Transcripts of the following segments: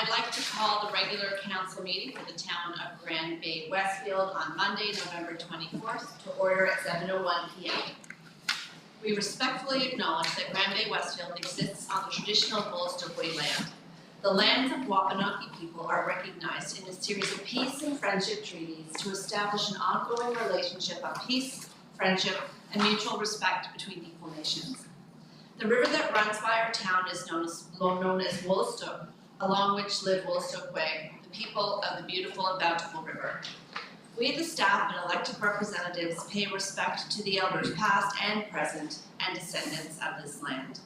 I'd like to call the regular council meeting for the town of Grand Bay-Westfield on Monday, November 24th to order at 7:01 p.m. We respectfully acknowledge that Grand Bay-Westfield exists on the traditional Woolstoway land. The lands of Wabanaki people are recognized in a series of peace and friendship treaties to establish an ongoing relationship of peace, friendship, and mutual respect between equal nations. The river that runs by our town is known as Woolstow, along which live Woolstoway, the people of the beautiful and bountiful river. We, the staff and elected representatives, pay respect to the elders past and present and descendants of this land.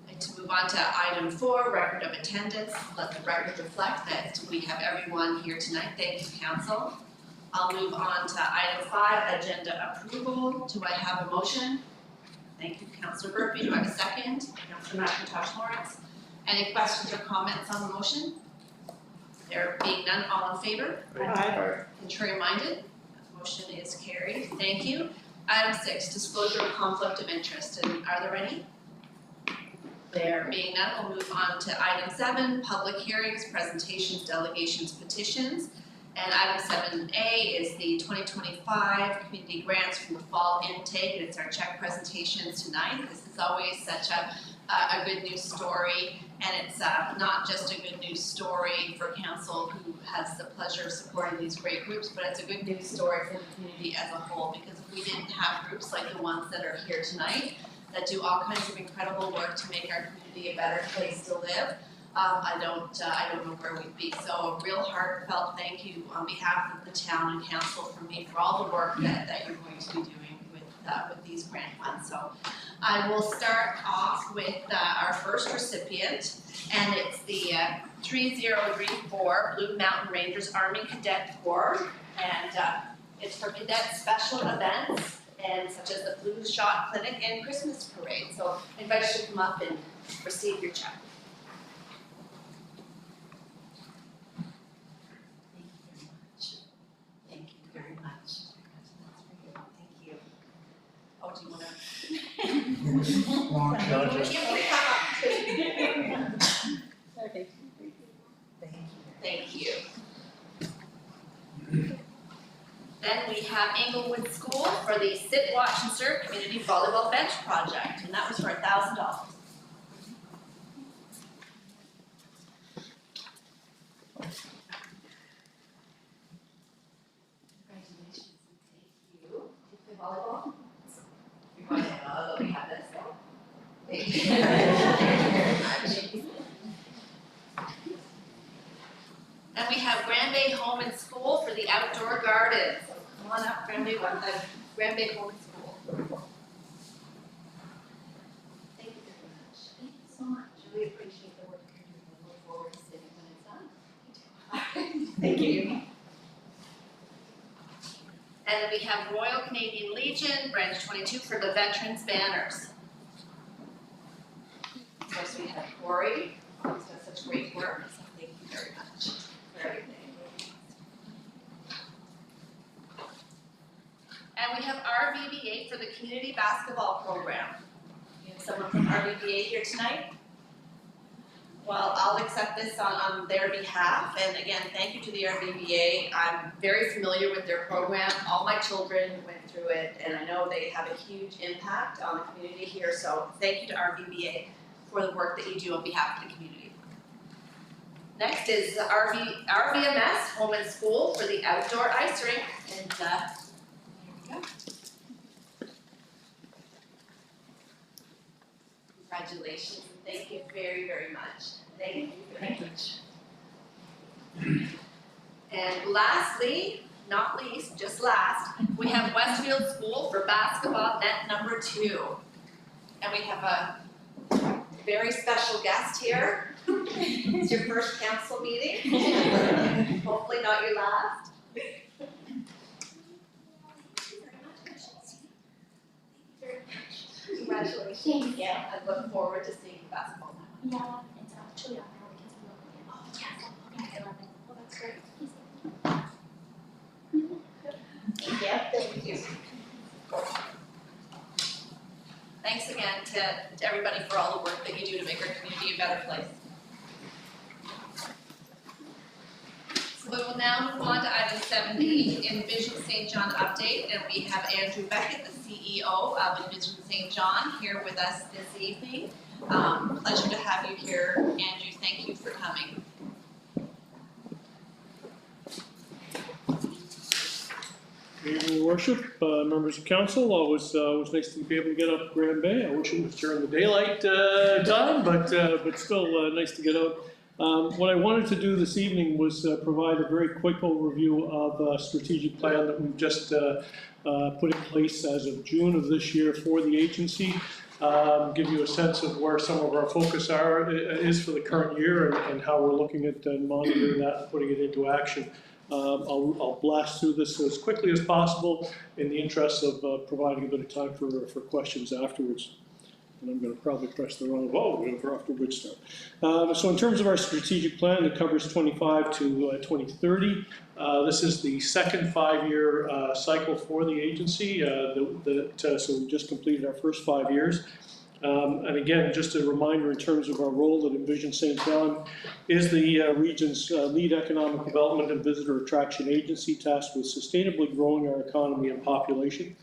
I'd like to move on to item 4, record of attendance. Let the record reflect that we have everyone here tonight. Thank you, council. I'll move on to item 5, agenda approval. Do I have a motion? Thank you, Councillor Burpee. Do I have a second? Councillor McIntosh Lawrence. Any questions or comments on the motion? There being none, all in favor? Aye. Contrary minded? Motion is carried. Thank you. Item 6, disclosure of conflict of interest. And are there any? There being none, we'll move on to item 7, public hearings, presentations, delegations, petitions. And item 7A is the 2025 community grants from the fall intake, and it's our check presentations tonight. This is always such a good news story, and it's not just a good news story for council who has the pleasure of supporting these great groups, but it's a good news story for the community as a whole, because if we didn't have groups like the ones that are here tonight that do all kinds of incredible work to make our community a better place to live, I don't know where we'd be. So a real heartfelt thank you on behalf of the town and council from me for all the work that you're going to be doing with these grant funds. So I will start off with our first recipient, and it's the 3034 Blue Mountain Rangers Army Cadet Corps, and it's for cadet special events and such as the flu shot clinic and Christmas parade. So I invite you to come up and receive your check. Oh, do you want to? Okay. Thank you. Then we have Englewood School for the Sit, Watch, and Serve Community Volleyball Bench Project, and that was for $1,000. Congratulations, thank you. Did you play volleyball? We have this. Thank you very much. And we have Grand Bay Home and School for the outdoor gardens. So come on up, Grand Bay Home and School. Thank you very much. Thank you so much. Really appreciate the work you're doing. I look forward to seeing when it's done. Thank you. And then we have Royal Canadian Legion, Branch 22 for the Veterans Banners. Of course, we have Corey, who's done such great work, so thank you very much for everything. And we have RVBA for the Community Basketball Program. We have someone from RVBA here tonight. Well, I'll accept this on their behalf, and again, thank you to the RVBA. I'm very familiar with their program. All my children went through it, and I know they have a huge impact on the community here, so thank you to RVBA for the work that you do on behalf of the community. Next is the RVMS Home and School for the outdoor ice rink, and here we go. Congratulations. Thank you very, very much. Thank you very much. And lastly, not least, just last, we have Westfield School for basketball net number 2. And we have a very special guest here. It's your first council meeting. Hopefully not your last. Congratulations. Yeah, I look forward to seeing you basketball now. Yeah, it's actually on all the kids are looking at. Oh, yes. Okay, 11. Oh, that's great. Yeah, thank you. Thanks again to everybody for all the work that you do to make our community a better place. So we will now move on to item 7B, Envision St. John update, and we have Andrew Beckett, the CEO of Envision St. John, here with us this evening. Pleasure to have you here, Andrew. Thank you for coming. Good evening, Your Worship, members of council. Always nice to be able to get up Grand Bay. I wish it was during the daylight time, but still nice to get out. What I wanted to do this evening was provide a very quick overview of a strategic plan that we've just put in place as of June of this year for the agency. Give you a sense of where some of our focus is for the current year and how we're looking at monitoring that and putting it into action. I'll blast through this as quickly as possible in the interest of providing a bit of time for questions afterwards. And I'm going to probably press the wrong button after which start. So in terms of our strategic plan, it covers 25 to 2030. This is the second 5-year cycle for the agency. So we just completed our first 5 years. And again, just a reminder in terms of our role that Envision St. John is the region's lead economic development and visitor attraction agency tasked with sustainably growing our economy and population.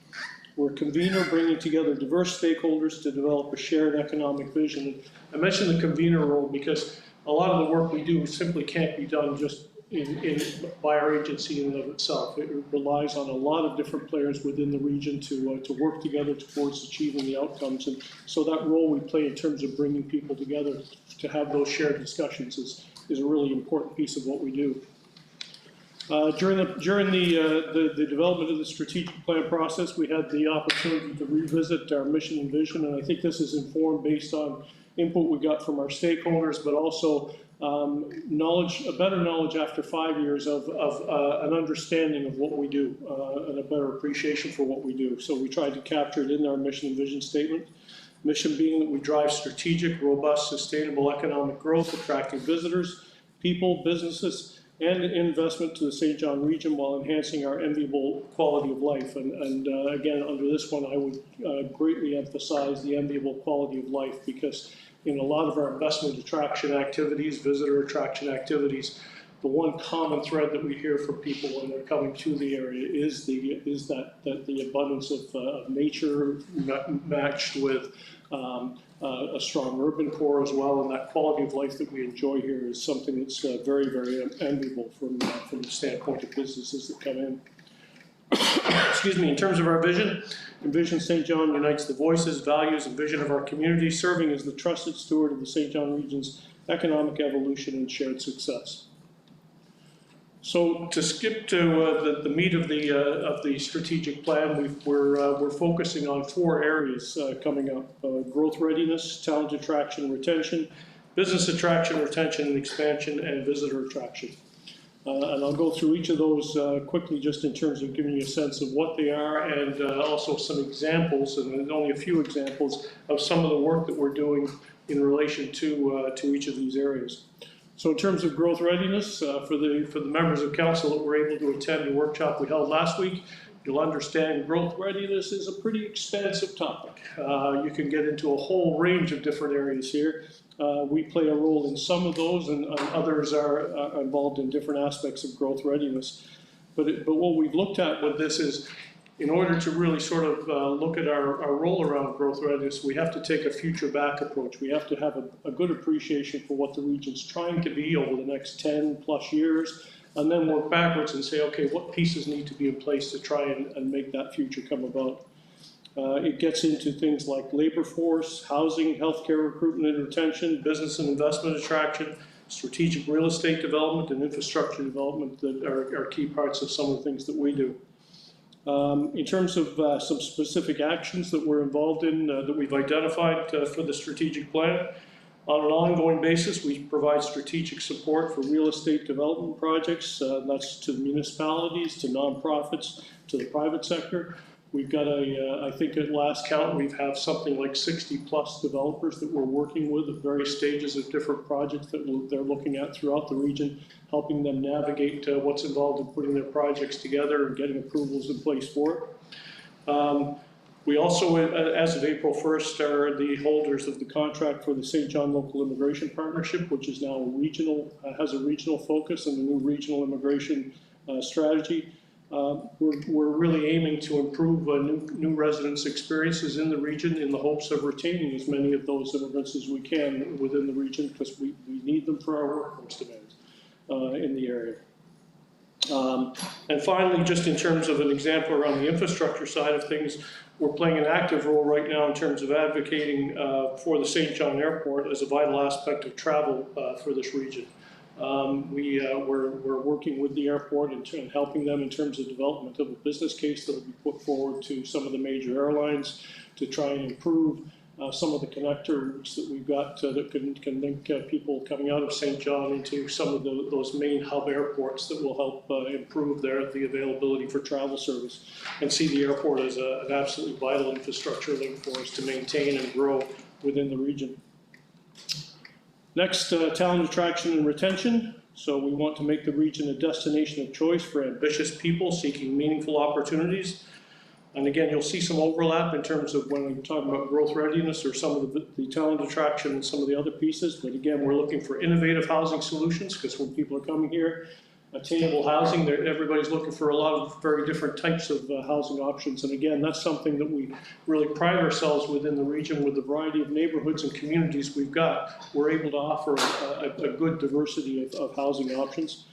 We're a convener bringing together diverse stakeholders to develop a shared economic vision. And I mention the convener role because a lot of the work we do simply can't be done just by our agency in and of itself. It relies on a lot of different players within the region to work together towards achieving the outcomes. And so that role we play in terms of bringing people together to have those shared discussions is a really important piece of what we do. During the development of the strategic plan process, we had the opportunity to revisit our mission and vision, and I think this is informed based on input we got from our stakeholders, but also a better knowledge after 5 years of an understanding of what we do and a better appreciation for what we do. So we tried to capture it in our mission and vision statement. Mission being that we drive strategic, robust, sustainable economic growth, attracting visitors, people, businesses, and investment to the St. John region while enhancing our enviable quality of life. And again, under this one, I would greatly emphasize the enviable quality of life because in a lot of our investment attraction activities, visitor attraction activities, the one common thread that we hear from people when they're coming to the area is that the abundance of nature matched with a strong urban core as well, and that quality of life that we enjoy here is something that's very, very enviable from the standpoint of businesses that come in. Excuse me, in terms of our vision, Envision St. John unites the voices, values, and vision of our community, serving as the trusted steward of the St. John region's economic evolution and shared success. So to skip to the meat of the strategic plan, we're focusing on 4 areas coming up: growth readiness, talent attraction and retention, business attraction, retention and expansion, and visitor attraction. And I'll go through each of those quickly, just in terms of giving you a sense of what they are, and also some examples, and there's only a few examples of some of the work that we're doing in relation to each of these areas. So in terms of growth readiness, for the members of council that were able to attend the workshop we held last week, you'll understand growth readiness is a pretty expansive topic. You can get into a whole range of different areas here. We play a role in some of those, and others are involved in different aspects of growth readiness. But what we've looked at with this is, in order to really sort of look at our role around growth readiness, we have to take a future back approach. We have to have a good appreciation for what the region's trying to be over the next 10 plus years, and then work backwards and say, okay, what pieces need to be in place to try and make that future come about. It gets into things like labor force, housing, healthcare recruitment and retention, business and investment attraction, strategic real estate development, and infrastructure development that are key parts of some of the things that we do. In terms of some specific actions that we're involved in that we've identified for the strategic plan, on an ongoing basis, we provide strategic support for real estate development projects. That's to municipalities, to nonprofits, to the private sector. We've got I think at last count, we have something like 60 plus developers that we're working with at various stages of different projects that they're looking at throughout the region, helping them navigate what's involved in putting their projects together and getting approvals in place for it. We also, as of April 1st, are the holders of the contract for the St. John Local Immigration Partnership, which is now a regional, has a regional focus and a new regional immigration strategy. We're really aiming to improve new residents' experiences in the region in the hopes of retaining as many of those immigrants as we can within the region, because we need them for our workforce demands in the area. And finally, just in terms of an example around the infrastructure side of things, we're playing an active role right now in terms of advocating for the St. John Airport as a vital aspect of travel for this region. We're working with the airport and helping them in terms of development of a business case that will be put forward to some of the major airlines to try and improve some of the connector routes that we've got that can link people coming out of St. John into some of those main hub airports that will help improve the availability for travel service, and see the airport as an absolutely vital infrastructure link for us to maintain and grow within the region. Next, talent attraction and retention. So we want to make the region a destination of choice for ambitious people seeking meaningful opportunities. And again, you'll see some overlap in terms of when we're talking about growth readiness or some of the talent attraction and some of the other pieces. But again, we're looking for innovative housing solutions, because when people are coming here, attainable housing, everybody's looking for a lot of very different types of housing options. And again, that's something that we really pride ourselves within the region. With the variety of neighborhoods and communities we've got, we're able to offer a good diversity of housing options.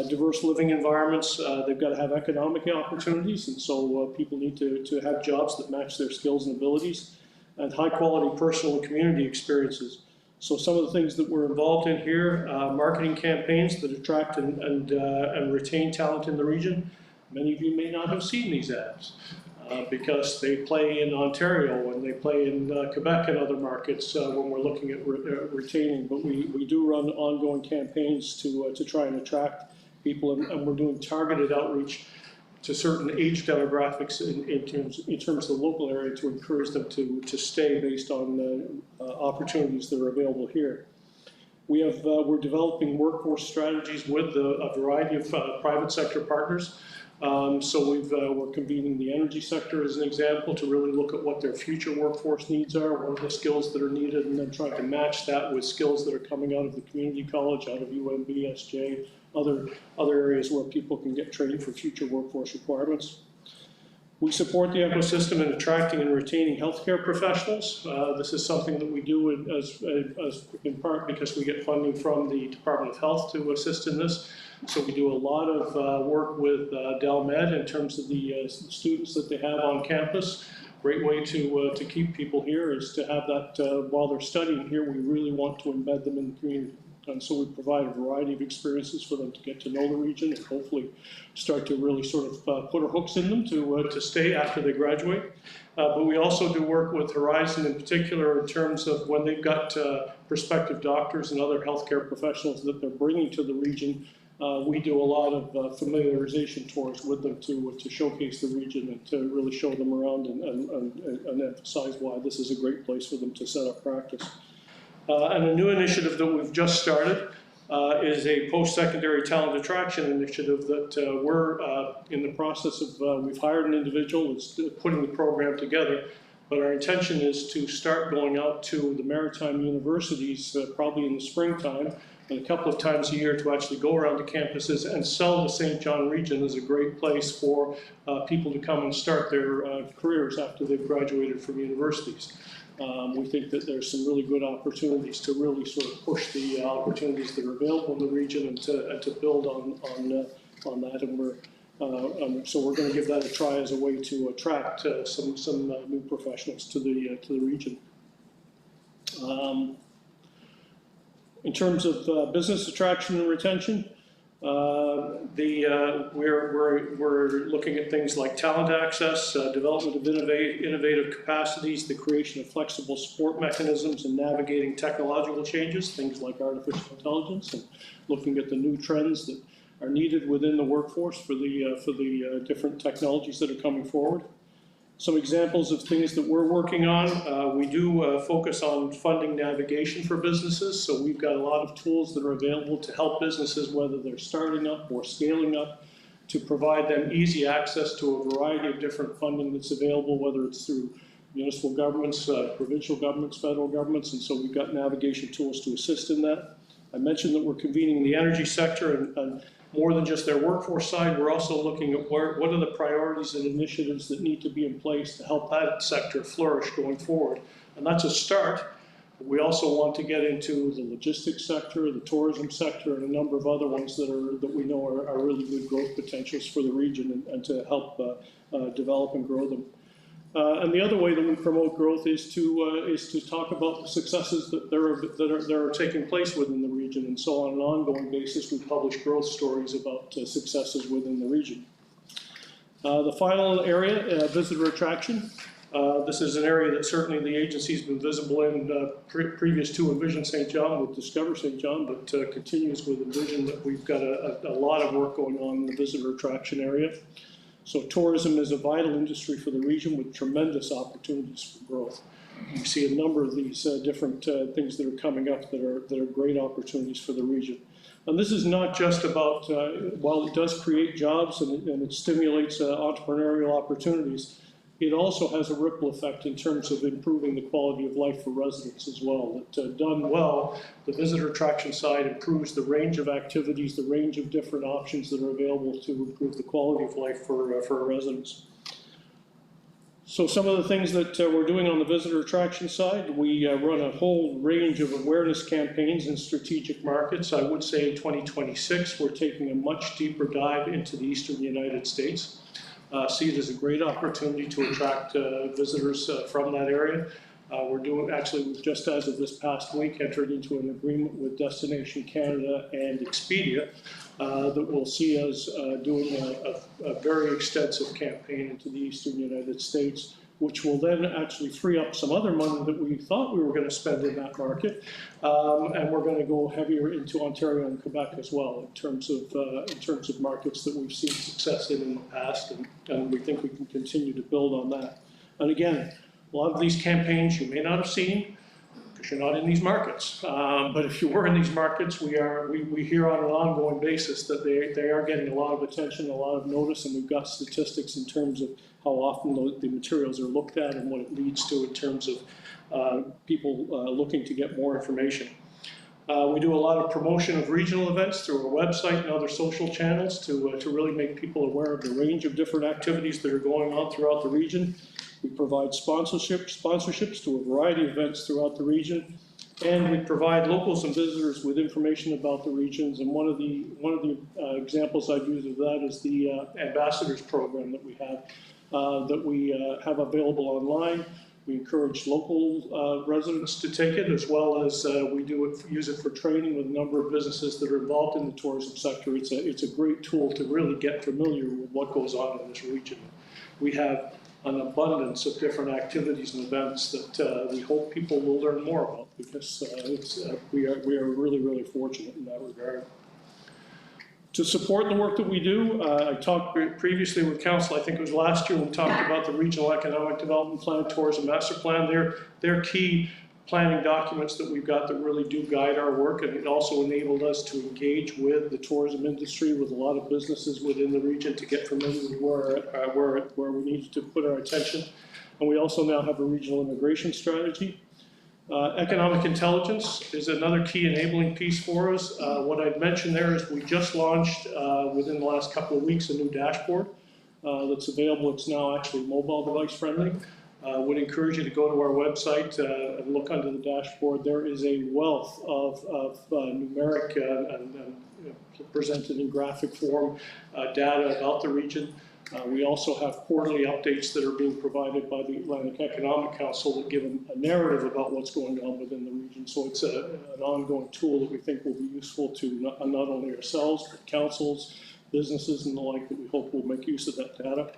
Diverse living environments, they've got to have economic opportunities, and so people need to have jobs that match their skills and abilities, and high quality personal and community experiences. So some of the things that we're involved in here, marketing campaigns that attract and retain talent in the region. Many of you may not have seen these ads because they play in Ontario and they play in Quebec and other markets when we're looking at retaining. But we do run ongoing campaigns to try and attract people, and we're doing targeted outreach to certain age demographics in terms of the local area to encourage them to stay based on opportunities that are available here. We're developing workforce strategies with a variety of private sector partners. So we're convening the energy sector as an example to really look at what their future workforce needs are, what are the skills that are needed, and then trying to match that with skills that are coming out of the community college, out of UMB, SJ, other areas where people can get trained for future workforce requirements. We support the ecosystem in attracting and retaining healthcare professionals. This is something that we do as in part because we get funding from the Department of Health to assist in this. So we do a lot of work with DelMed in terms of the students that they have on campus. Great way to keep people here is to have that while they're studying here. We really want to embed them in the community. And so we provide a variety of experiences for them to get to know the region and hopefully start to really sort of put our hooks in them to stay after they graduate. But we also do work with Horizon in particular in terms of when they've got prospective doctors and other healthcare professionals that they're bringing to the region. We do a lot of familiarization tours with them to showcase the region and to really show them around and emphasize why this is a great place for them to set up practice. And a new initiative that we've just started is a post-secondary talent attraction initiative that we're in the process of. We've hired an individual that's putting the program together, but our intention is to start going out to the maritime universities probably in the springtime and a couple of times a year to actually go around to campuses and sell the St. John region as a great place for people to come and start their careers after they've graduated from universities. We think that there's some really good opportunities to really sort of push the opportunities that are available in the region and to build on that. And so we're going to give that a try as a way to attract some new professionals to the region. In terms of business attraction and retention, we're looking at things like talent access, development of innovative capacities, the creation of flexible support mechanisms, and navigating technological changes, things like artificial intelligence, and looking at the new trends that are needed within the workforce for the different technologies that are coming forward. Some examples of things that we're working on, we do focus on funding navigation for businesses. So we've got a lot of tools that are available to help businesses, whether they're starting up or scaling up, to provide them easy access to a variety of different funding that's available, whether it's through municipal governments, provincial governments, federal governments, and so we've got navigation tools to assist in that. I mentioned that we're convening in the energy sector, and more than just their workforce side, we're also looking at what are the priorities and initiatives that need to be in place to help that sector flourish going forward. And that's a start. We also want to get into the logistics sector, the tourism sector, and a number of other ones that we know are really good growth potentials for the region, and to help develop and grow them. And the other way that we promote growth is to talk about the successes that are taking place within the region. And so on an ongoing basis, we publish growth stories about successes within the region. The final area, visitor attraction. This is an area that certainly the agency's been visible in previous to Envision St. John with Discover St. John, but continues with Envision, that we've got a lot of work going on in the visitor attraction area. So tourism is a vital industry for the region with tremendous opportunities for growth. You see a number of these different things that are coming up that are great opportunities for the region. And this is not just about, while it does create jobs and it stimulates entrepreneurial opportunities, it also has a ripple effect in terms of improving the quality of life for residents as well. That done well, the visitor attraction side improves the range of activities, the range of different options that are available to improve the quality of life for our residents. So some of the things that we're doing on the visitor attraction side, we run a whole range of awareness campaigns in strategic markets. I would say in 2026, we're taking a much deeper dive into the eastern United States. See it as a great opportunity to attract visitors from that area. We've just as of this past week entered into an agreement with Destination Canada and Expedia that will see us doing a very extensive campaign into the eastern United States, which will then actually free up some other money that we thought we were going to spend in that market, and we're going to go heavier into Ontario and Quebec as well in terms of markets that we've seen success in the past, and we think we can continue to build on that. And again, a lot of these campaigns you may not have seen because you're not in these markets, but if you were in these markets, we hear on an ongoing basis that they are getting a lot of attention, a lot of notice, and we've got statistics in terms of how often the materials are looked at and what it leads to in terms of people looking to get more information. We do a lot of promotion of regional events through our website and other social channels to really make people aware of the range of different activities that are going on throughout the region. We provide sponsorships to a variety of events throughout the region, and we provide locals and visitors with information about the regions. And one of the examples I've used of that is the ambassadors program that we have available online. We encourage local residents to take it, as well as we use it for training with a number of businesses that are involved in the tourism sector. It's a great tool to really get familiar with what goes on in this region. We have an abundance of different activities and events that we hope people will learn more about, because we are really, really fortunate in that regard. To support the work that we do, I talked previously with Council, I think it was last year, we talked about the Regional Economic Development Plan, Tourism Master Plan. They're key planning documents that we've got that really do guide our work, and it also enabled us to engage with the tourism industry, with a lot of businesses within the region, to get familiar with where we needed to put our attention. And we also now have a regional immigration strategy. Economic intelligence is another key enabling piece for us. What I'd mentioned there is we just launched within the last couple of weeks a new dashboard that's available. It's now actually mobile device friendly. Would encourage you to go to our website and look under the dashboard. There is a wealth of numeric and presented in graphic form data about the region. We also have quarterly updates that are being provided by the Atlantic Economic Council that give a narrative about what's going on within the region. So it's an ongoing tool that we think will be useful to not only ourselves, but councils, businesses, and the like, that we hope will make use of that data.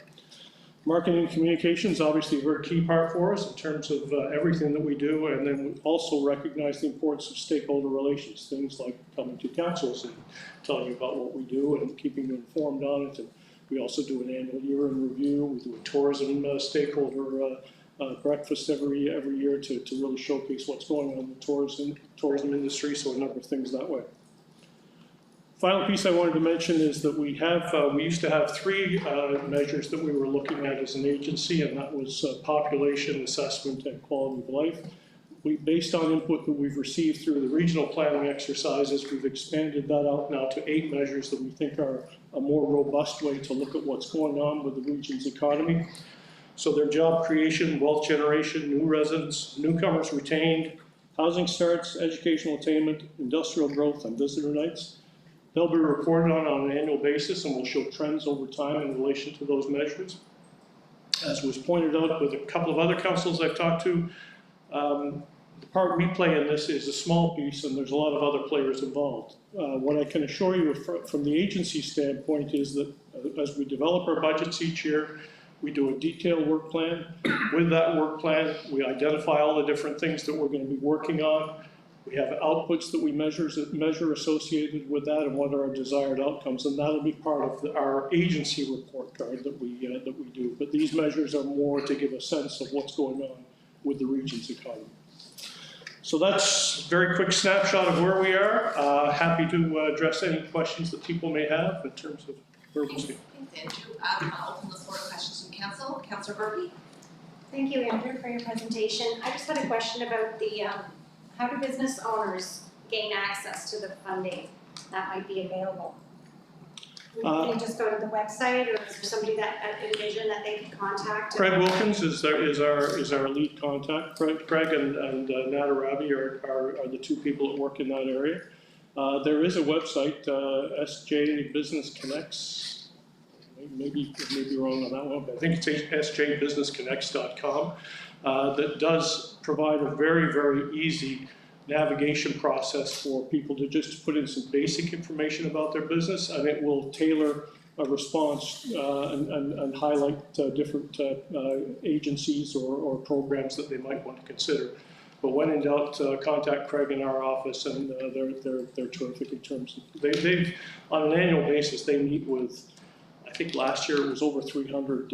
Marketing and communications, obviously a very key part for us in terms of everything that we do, and then we also recognize the importance of stakeholder relations, things like coming to councils and telling you about what we do and keeping you informed on it. And we also do an annual year-end review. We do a tourism stakeholder breakfast every year to really showcase what's going on in the tourism industry, so a number of things that way. Final piece I wanted to mention is that we used to have three measures that we were looking at as an agency, and that was population, assessment, and quality of life. Based on input that we've received through the regional planning exercises, we've expanded that out now to 8 measures that we think are a more robust way to look at what's going on with the region's economy. So they're job creation, wealth generation, new residents, newcomers retained, housing starts, educational attainment, industrial growth, and visitor nights. They'll be reported on an annual basis and will show trends over time in relation to those measures. As was pointed out with a couple of other councils I've talked to, the part we play in this is a small piece, and there's a lot of other players involved. What I can assure you from the agency standpoint is that as we develop our budgets each year, we do a detailed work plan. With that work plan, we identify all the different things that we're going to be working on. We have outputs that we measure associated with that and what are our desired outcomes, and that'll be part of our agency report card that we do. But these measures are more to give a sense of what's going on with the region's economy. So that's a very quick snapshot of where we are. Happy to address any questions that people may have in terms of where we're going. Thanks, Andrew. I'll open the floor to questions from council. Councillor Burkey. Thank you, Andrew, for your presentation. I just had a question about the, how do business owners gain access to the funding that might be available? Can you just go to the website, or is there somebody that Envision that they can contact? Craig Wilkins is our lead contact. Craig and Nada Rabi are the two people that work in that area. There is a website, SJ Business Connects. Maybe wrong on that one, but I think it's sjbusinessconnects.com that does provide a very, very easy navigation process for people to just put in some basic information about their business, and it will tailor a response and highlight different agencies or programs that they might want to consider. But when in doubt, contact Craig in our office, and they're terrific in terms of, they've on an annual basis, they meet with, I think last year it was over 300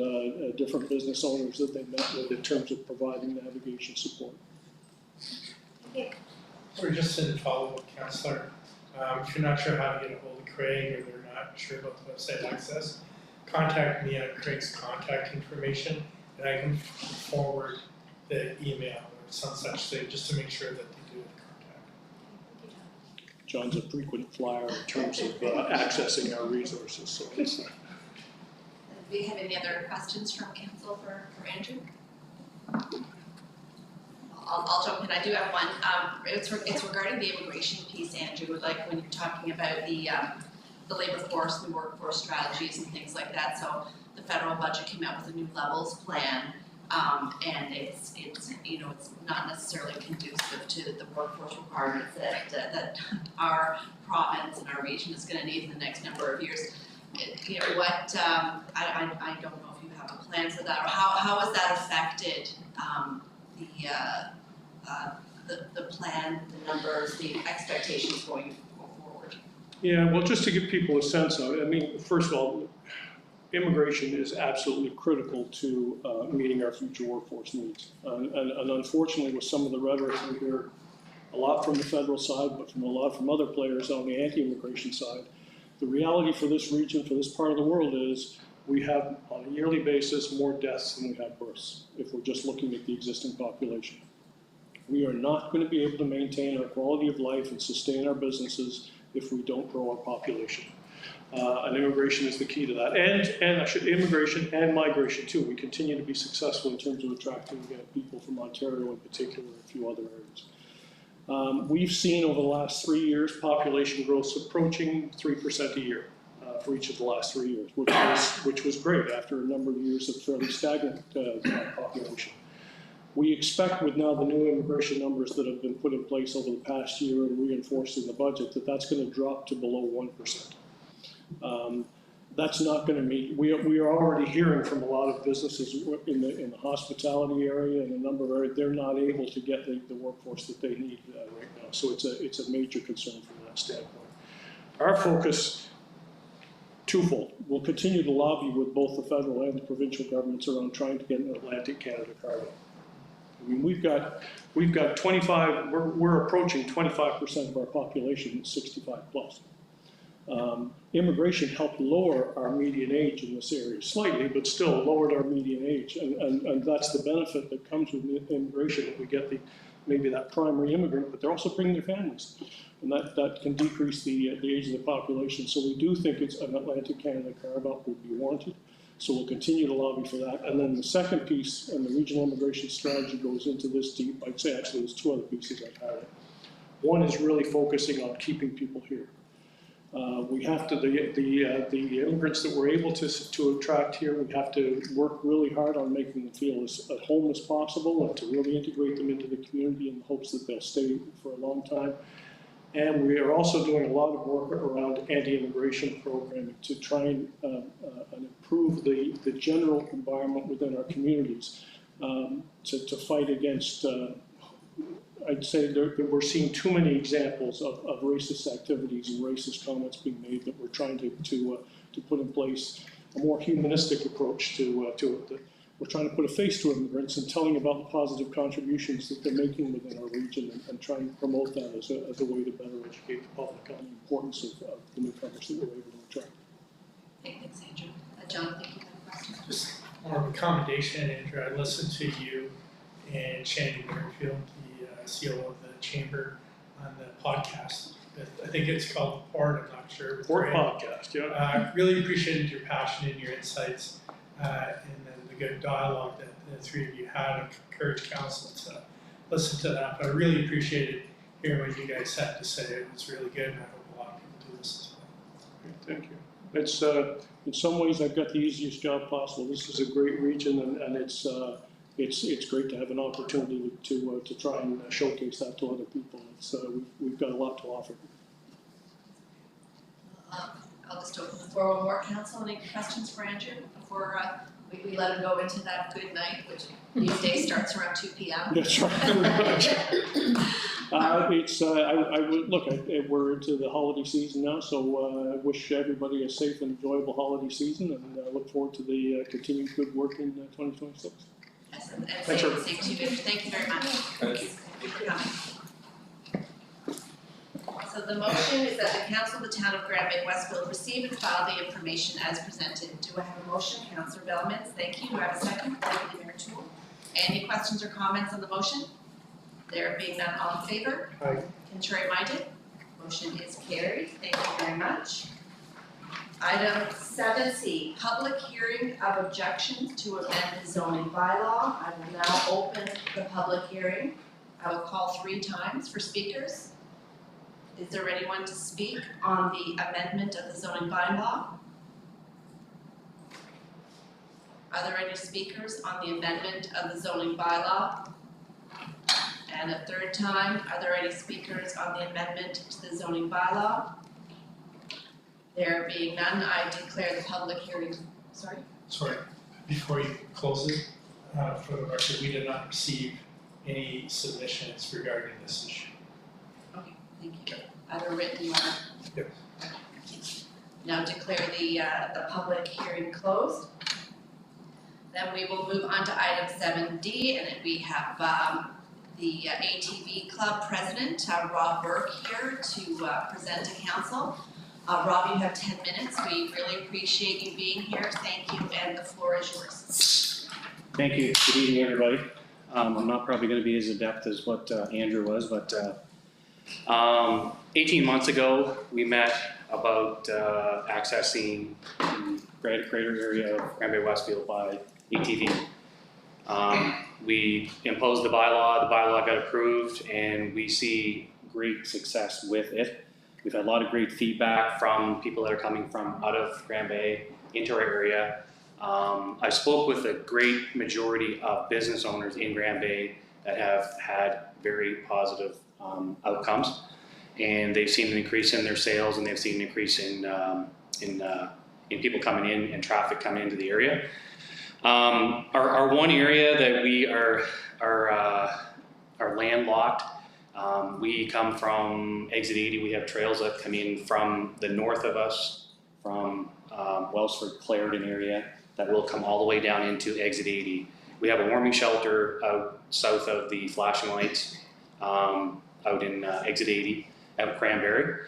different business owners that they met with in terms of providing navigation support. Okay. Or just in follow-up, Councillor, if you're not sure how to get a hold of Craig or they're not sure about the website access, contact me on Craig's contact information, and I can forward the email or some such thing just to make sure that they do have contact. John's a frequent flyer in terms of accessing our resources. So it's, Do we have any other questions from council for Andrew? I'll jump in. I do have one. It's regarding the immigration piece, Andrew. Like when you're talking about the labor force, the workforce strategies, and things like that. So the federal budget came out with a new levels plan, and it's not necessarily conducive to the workforce requirements that our province and our region is going to need in the next number of years. I don't know if you have a plan for that, or how has that affected the plan, the numbers, the expectations going forward? yeah, well, just to give people a sense of it, I mean, first of all, immigration is absolutely critical to meeting our future workforce needs. And unfortunately, with some of the rhetoric we hear a lot from the federal side, but from a lot from other players on the anti-immigration side, the reality for this region, for this part of the world is we have, on a yearly basis, more deaths than we have births, if we're just looking at the existing population. We are not going to be able to maintain our quality of life and sustain our businesses if we don't grow our population. And immigration is the key to that. And immigration and migration too. We continue to be successful in terms of attracting people from Ontario in particular, and a few other areas. We've seen over the last 3 years population growth approaching 3% a year for each of the last 3 years, which was great after a number of years of fairly stagnant population. We expect with now the new immigration numbers that have been put in place over the past year and reinforced in the budget that that's going to drop to below 1%. That's not going to meet. We are already hearing from a lot of businesses in the hospitality area and a number of areas, they're not able to get the workforce that they need right now. So it's a major concern from that standpoint. Our focus, twofold. We'll continue to lobby with both the federal and the provincial governments around trying to get an Atlantic Canada cargo. I mean, we've got 25. We're approaching 25% of our population is 65 plus. Immigration helped lower our median age in this area slightly, but still lowered our median age. And that's the benefit that comes with immigration, that we get maybe that primary immigrant, but they're also bringing their families. And that can decrease the age of the population. So we do think it's an Atlantic Canada carve-out would be warranted. So we'll continue to lobby for that. And then the second piece, and the regional immigration strategy goes into this deep. I'd say actually there's two other pieces I've had. One is really focusing on keeping people here. We have to, the immigrants that we're able to attract here, we have to work really hard on making them feel as at home as possible and to really integrate them into the community in the hopes that they'll stay for a long time. And we are also doing a lot of work around anti-immigration programming to try and improve the general environment within our communities to fight against I'd say that we're seeing too many examples of racist activities and racist comments being made, that we're trying to put in place a more humanistic approach to it. We're trying to put a face to immigrants and telling about the positive contributions that they're making within our region, and trying to promote that as a way to better educate the public on the importance of the newcomers that we're able to attract. Thanks, Andrew. John, I think you have a question. Just more of a commendation, Andrew. I listened to you and Shandy Merrifield, the CEO of the Chamber, on the podcast. I think it's called Port, I'm not sure. Port podcast, yeah. Really appreciated your passion and your insights, and then the good dialogue that the three of you had, and encouraged council to listen to that. But I really appreciated hearing what you guys had to say. It was really good, and I hope a lot of people do listen to that. Thank you. It's in some ways I've got the easiest job possible. This is a great region, and it's great to have an opportunity to try and showcase that to other people. We've got a lot to offer. I'll just open the floor one more. Council, any questions for Andrew before we let him go into that good night, which these days starts around 2 p.m. That's right. I would look. We're into the holiday season now, so I wish everybody a safe and enjoyable holiday season, and look forward to the continued good work in 2026. Yes, and Thanks, same to you, Andrew. Thank you very much. Thank you. Thank you for coming. So the motion is that the Council of the Town of Grand Bay-Westfield receive and file the information as presented. Do I have a motion? Councillor Bellamans, thank you. Do I have a second? Deputy Mayor Toole. Any questions or comments on the motion? There being none, all in favor? Aye. Contrary minded? Motion is carried. Thank you very much. Item 7C, public hearing of objections to amend the zoning bylaw. I will now open the public hearing. I will call 3 times for speakers. Is there anyone to speak on the amendment of the zoning bylaw? Are there any speakers on the amendment of the zoning bylaw? And a 3rd time, are there any speakers on the amendment to the zoning bylaw? There being none, I declare the public hearing, sorry? Sorry, before you close it, for the record, we did not receive any submissions regarding this issue. Okay, thank you. Either written or? Yes. Now declare the public hearing closed. Then we will move on to item 7D, and we have the ATV Club President, Rob Burke, here to present to council. Rob, you have 10 minutes. We really appreciate you being here. Thank you, and the floor is yours. Thank you. Good evening, everybody. I'm not probably going to be as adept as what Andrew was, but 18 months ago, we met about accessing the greater area of Grand Bay-Westfield by ATV. We imposed the bylaw got approved, and we see great success with it. We've had a lot of great feedback from people that are coming from out of Grand Bay into our area. I spoke with a great majority of business owners in Grand Bay that have had very positive outcomes, and they've seen an increase in their sales, and they've seen an increase in people coming in and traffic coming into the area. Our one area that we are landlocked. We come from exit 80. We have trails that come in from the north of us, from Wellsford, Clarendon area, that will come all the way down into exit 80. We have a warming shelter out south of the flashing lights, out in exit 80 at Cranberry.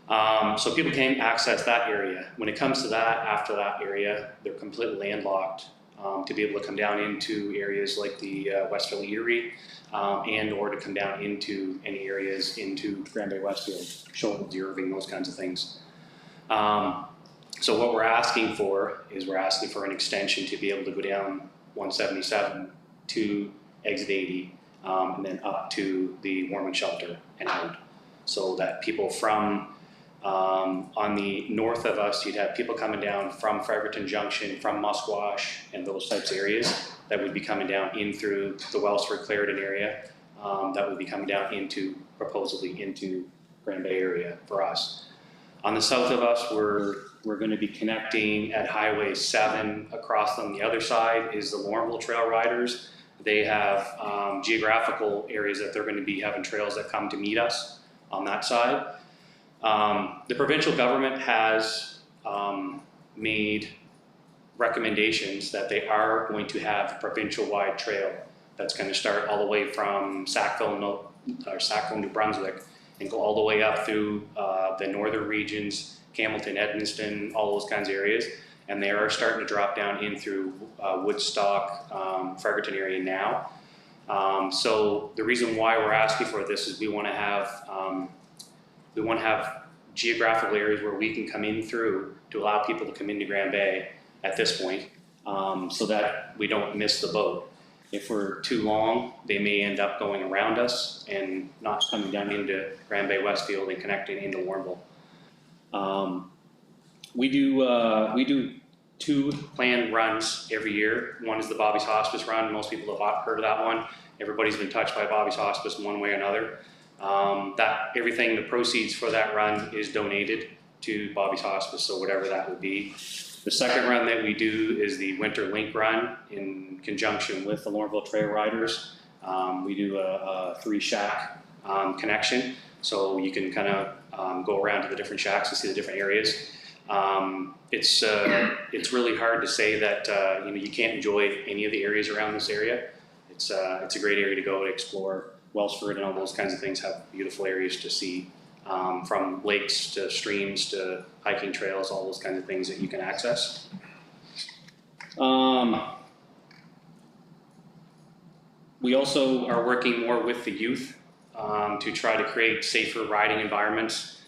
So people can access that area. When it comes to that, after that area, they're completely landlocked to be able to come down into areas like the Westfield Eatery and or to come down into any areas into Grand Bay-Westfield, Shoals, Irving, those kinds of things. So what we're asking for is we're asking for an extension to be able to go down 177 to exit 80 and then up to the warming shelter and out. So that people from on the north of us, you'd have people coming down from Fredericton Junction, from Musquash, and those types of areas that would be coming down in through the Wellsford, Clarendon area. That would be coming down into, proposably into Grand Bay area for us. On the south of us, we're going to be connecting at Highway 7 across on the other side is the Lorneville Trail Riders. They have geographical areas that they're going to be having trails that come to meet us on that side. The provincial government has made recommendations that they are going to have a provincial-wide trail that's going to start all the way from Sackville, New Brunswick, and go all the way up through the northern regions, Campbellton, Edmundston, all those kinds of areas. And they are starting to drop down in through Woodstock, Fredericton area now. So the reason why we're asking for this is we want to have geographical areas where we can come in through to allow people to come into Grand Bay at this point, so that we don't miss the boat. If we're too long, they may end up going around us and not coming down into Grand Bay Westfield and connecting into Warrnambool. We do 2 planned runs every year. One is the Bobby's Hospice run. Most people have heard of that one. Everybody's been touched by Bobby's Hospice in one way or another. Everything, the proceeds for that run is donated to Bobby's Hospice, so whatever that would be. The second run that we do is the Winter Link Run in conjunction with the Lorneville Trail Riders. We do a 3-shack connection, so you can kind of go around to the different shacks and see the different areas. It's really hard to say that you can't enjoy any of the areas around this area. It's a great area to go to explore. Wellsford and all those kinds of things have beautiful areas to see, from lakes to streams to hiking trails, all those kinds of things that you can access. We also are working more with the youth to try to create safer riding environments.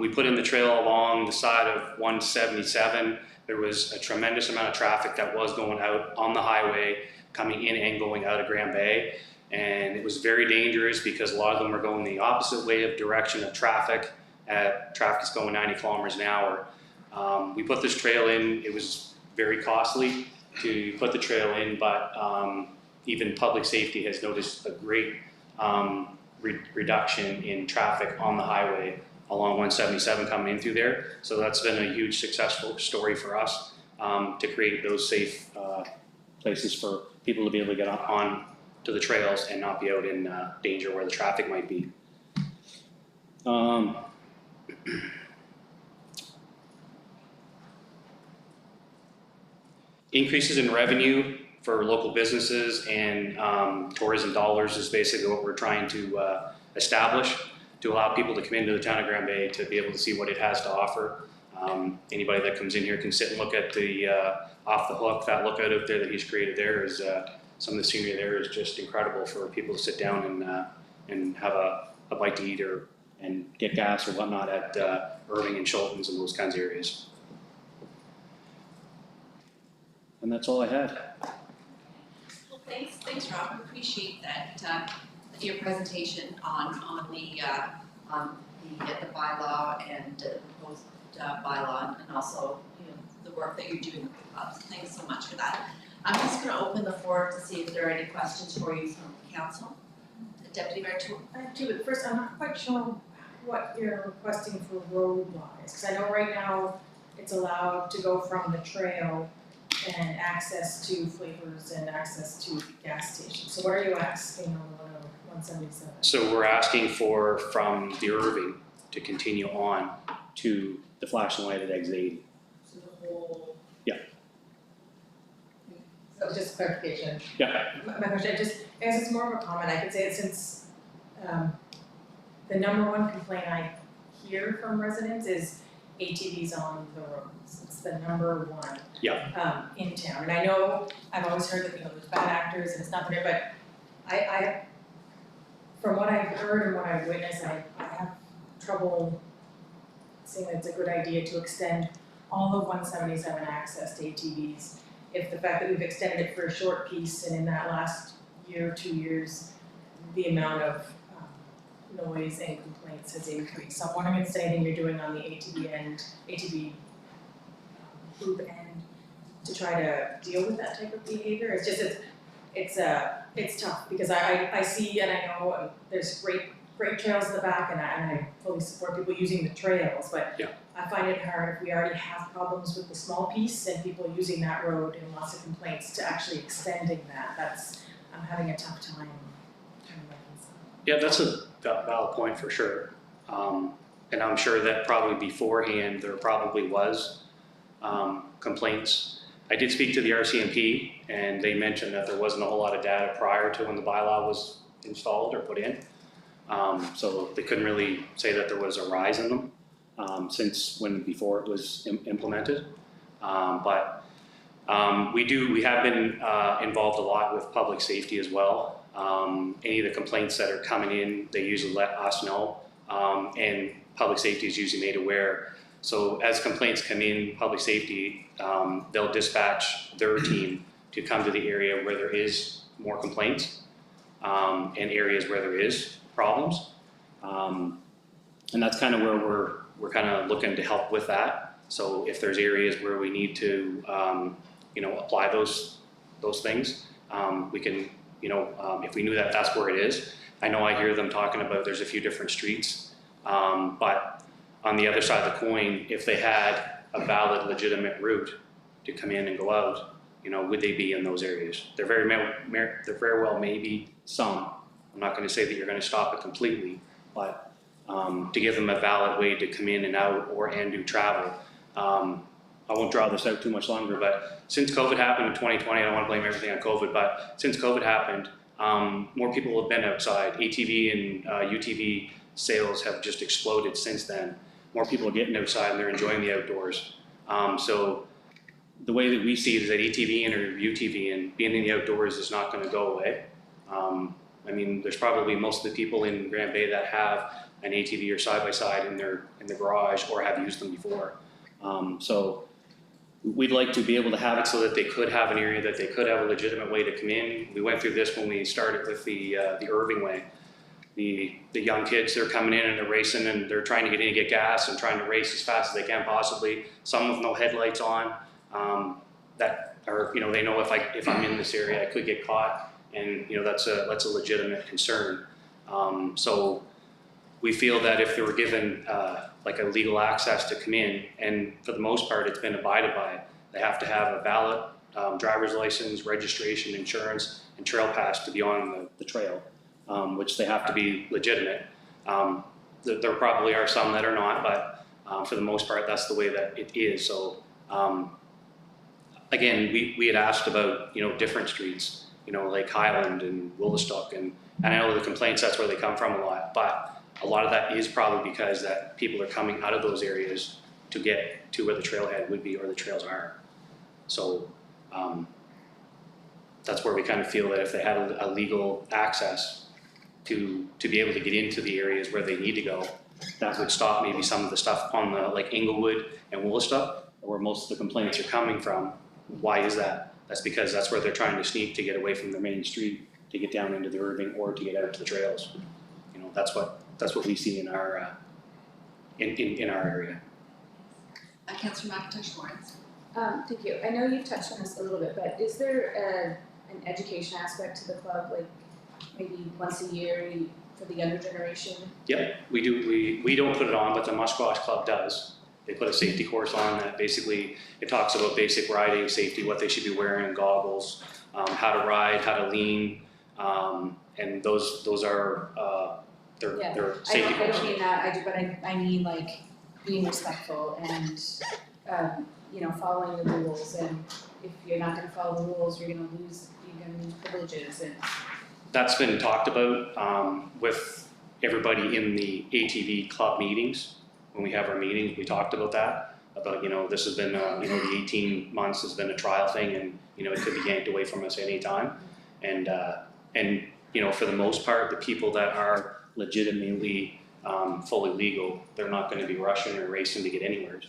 We put in the trail along the side of 177. There was a tremendous amount of traffic that was going out on the highway, coming in and going out of Grand Bay. And it was very dangerous because a lot of them were going the opposite way of direction of traffic. Traffic is going 90 kilometers an hour. We put this trail in. It was very costly to put the trail in, but even public safety has noticed a great reduction in traffic on the highway along 177 coming in through there. So that's been a huge successful story for us to create those safe places for people to be able to get on to the trails and not be out in danger where the traffic might be. Increases in revenue for local businesses and tourism dollars is basically what we're trying to establish to allow people to come into the town of Grand Bay to be able to see what it has to offer. Anybody that comes in here can sit and look at the off the hook, that lookout out there that he's created there is some of the scenery there is just incredible for people to sit down and have a bite to eat and get gas or whatnot at Irving and Shultons and those kinds of areas. And that's all I had. Well, thanks, Rob. I appreciate that your presentation on the bylaw and the proposed bylaw, and also the work that you're doing with the clubs. Thanks so much for that. I'm just going to open the floor to see if there are any questions for you from the council. Deputy Mayor Toole. I do, but first I'm not quite sure what you're requesting for road wise, because I know right now it's allowed to go from the trail and access to Flavors and access to gas stations. So what are you asking on 177? So we're asking for from the Irving to continue on to the flashing light at exit 80. So the whole. Yeah. So just clarification. Yeah. My question, I guess it's more of a comment. I could say it since the number one complaint I hear from residents is ATVs on the roads. It's the number one. In town. And I know, I've always heard that, there's bad actors and it's not there, but I from what I've heard and what I've witnessed, I have trouble seeing that it's a good idea to extend all of 177 access to ATVs. If the fact that we've extended it for a short piece and in that last year or 2 years, the amount of noise and complaints has increased. So I'm wondering if there's anything you're doing on the ATV group end to try to deal with that type of behavior. It's just, it's tough because I see and I know there's great trails in the back and I fully support people using the trails, but I find it hard if we already have problems with the small piece and people using that road and lots of complaints to actually extending that. I'm having a tough time trying to reconcile. Yeah, that's a valid point for sure. And I'm sure that probably beforehand there probably was complaints. I did speak to the RCMP and they mentioned that there wasn't a whole lot of data prior to when the bylaw was installed or put in. So they couldn't really say that there was a rise in them since before it was implemented. But we have been involved a lot with public safety as well. Any of the complaints that are coming in, they usually let us know, and public safety is usually made aware. So as complaints come in, public safety, they'll dispatch their team to come to the area where there is more complaints, and areas where there is problems. And that's kind of where we're kind of looking to help with that. So if there's areas where we need to, apply those things, we can, if we knew that that's where it is. I know I hear them talking about there's a few different streets, but on the other side of the coin, if they had a valid, legitimate route to come in and go out, would they be in those areas? There very well may be some. I'm not going to say that you're going to stop it completely, but to give them a valid way to come in and out and do travel. I won't draw this out too much longer, but since COVID happened in 2020, I don't want to blame everything on COVID, but since COVID happened, more people have been outside. ATV and UTV sales have just exploded since then. More people are getting outside and they're enjoying the outdoors. So the way that we see it is that ATV or UTV and being in the outdoors is not going to go away. I mean, there's probably most of the people in Grand Bay that have an ATV or side-by-side in the garage or have used them before. So we'd like to be able to have it so that they could have an area that they could have a legitimate way to come in. We went through this when we started with the Irving Way. The young kids, they're coming in and they're racing and they're trying to get in and get gas and trying to race as fast as they can possibly. Some with no headlights on, that are, they know if I'm in this area, I could get caught, and that's a legitimate concern. So we feel that if they were given like a legal access to come in, and for the most part it's been abided by, they have to have a valid driver's license, registration, insurance, and trail pass to be on the trail, which they have to be legitimate. There probably are some that are not, but for the most part that's the way that it is. So again, we had asked about different streets, like Highland and Willistock, and I know the complaints, that's where they come from a lot, but a lot of that is probably because that people are coming out of those areas to get to where the trailhead would be or the trails are. So that's where we kind of feel that if they had a legal access to be able to get into the areas where they need to go, that would stop maybe some of the stuff on the like Inglewood and Willistock, where most of the complaints are coming from. Why is that? That's because that's where they're trying to sneak to get away from their main street to get down into the Irving or to get out to the trails. That's what we see in our in our area. Councillor McIntosh Lawrence. Thank you. I know you've touched on this a little bit, but is there an education aspect to the club, like maybe once a year for the younger generation? Yep, we do. We don't put it on, but the Musquash Club does. They put a safety course on that basically it talks about basic riding safety, what they should be wearing, goggles, how to ride, how to lean, and those are they're safety courses. I don't mean that. I do, but I mean like being respectful and following the rules. And if you're not going to follow the rules, you're going to lose privileges. And that's been talked about with everybody in the ATV club meetings. when we have our meetings, we talked about that, about, this has been, the 18 months has been a trial thing, and, it could be yanked away from us at any time. And for the most part, the people that are legitimately fully legal, they're not gonna be rushing or racing to get anywhere.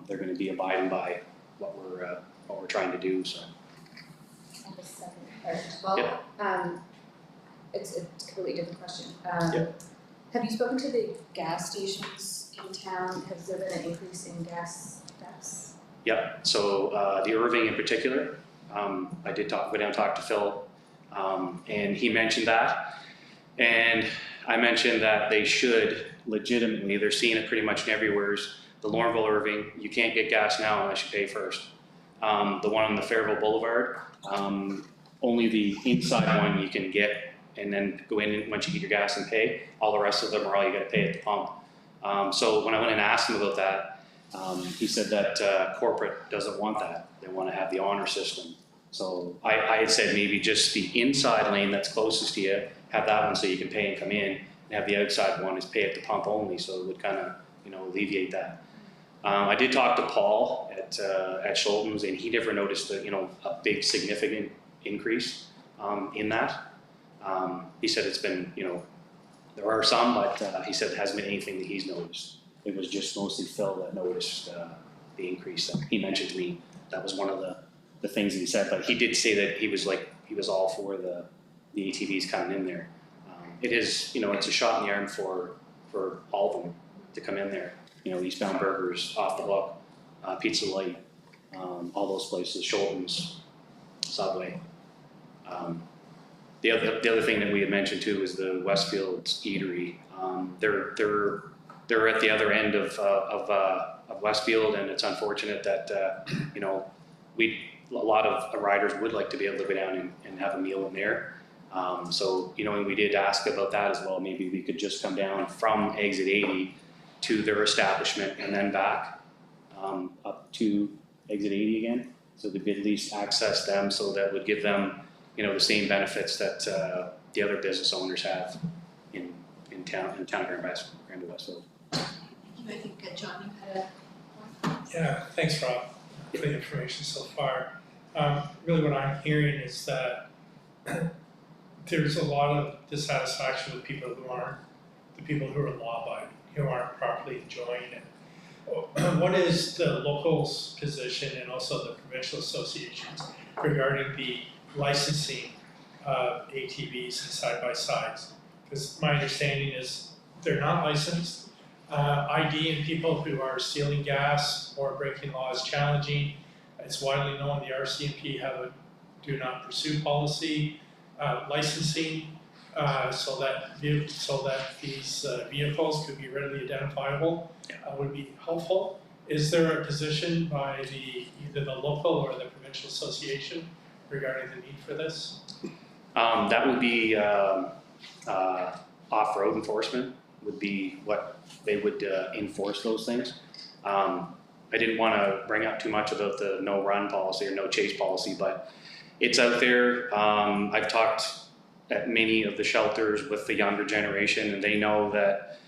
They're gonna be abiding by what we're trying to do, so. I have a second, or, it's a completely different question. Have you spoken to the gas stations in town? Has there been an increase in gas deaths? Yep, so the Irving in particular, I did go down and talk to Phil, and he mentioned that. And I mentioned that they should legitimately, they're seeing it pretty much everywhere. The Lorneville Irving, you can't get gas now unless you pay first. The one on the Fairville Boulevard, only the inside one you can get, and then go in and once you get your gas and pay. All the rest of them are all you gotta pay at the pump. So when I went and asked him about that, he said that corporate doesn't want that. They wanna have the honor system. So I had said maybe just the inside lane that's closest to you, have that one so you can pay and come in, and have the outside one is pay at the pump only, so it would kind of, alleviate that. I did talk to Paul at Schulten's, and he never noticed a big significant increase in that. He said it's been, there are some, but he said it hasn't been anything that he's noticed. It was just mostly Phil that noticed the increase. And he mentioned to me that was one of the things that he said, but he did say that he was all for the ATVs coming in there. It is, it's a shot in the arm for all of them to come in there. Eastbound Burgers, Off the Hook, Pizza Light, all those places, Schulten's, Subway. The other thing that we had mentioned too is the Westfield Eatery. They're at the other end of Westfield, and it's unfortunate that a lot of riders would like to be able to go down and have a meal in there. So and we did ask about that as well. Maybe we could just come down from exit 80 to their establishment and then back up to exit 80 again. So they could at least access them, so that would give them the same benefits that the other business owners have in town Grand Bay-Westfield. I think John, you had a. Yeah, thanks Rob for the information so far. Really what I'm hearing is that there's a lot of dissatisfaction with people who aren't, the people who are law-abiding, who aren't properly enjoying it. What is the local's position and also the provincial associations regarding the licensing of ATVs and side-by-sides? Because my understanding is they're not licensed. ID people who are stealing gas or breaking law is challenging. It's widely known the RCMP have a do not pursue policy. Licensing so that these vehicles could be readily identifiable would be helpful. Is there a position by either the local or the provincial association regarding the need for this? That would be off-road enforcement would be what they would enforce those things. I didn't want to bring up too much about the no run policy or no chase policy, but it's out there. I've talked at many of the shelters with the younger generation, and they know that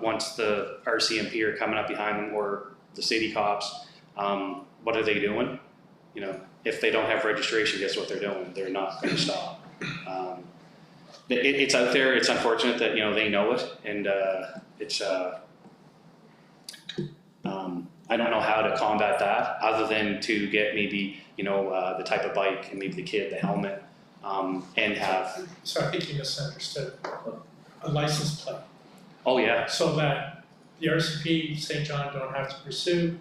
once the RCMP are coming up behind them or the city cops, what are they doing? If they don't have registration, guess what they're doing? They're not going to stop. It's out there. It's unfortunate that they know it, and it's. I don't know how to combat that other than to get maybe the type of bike and maybe the kid the helmet and have. So I think you misunderstood. A license plate. Oh yeah. So that the RCMP, St. John don't have to pursue.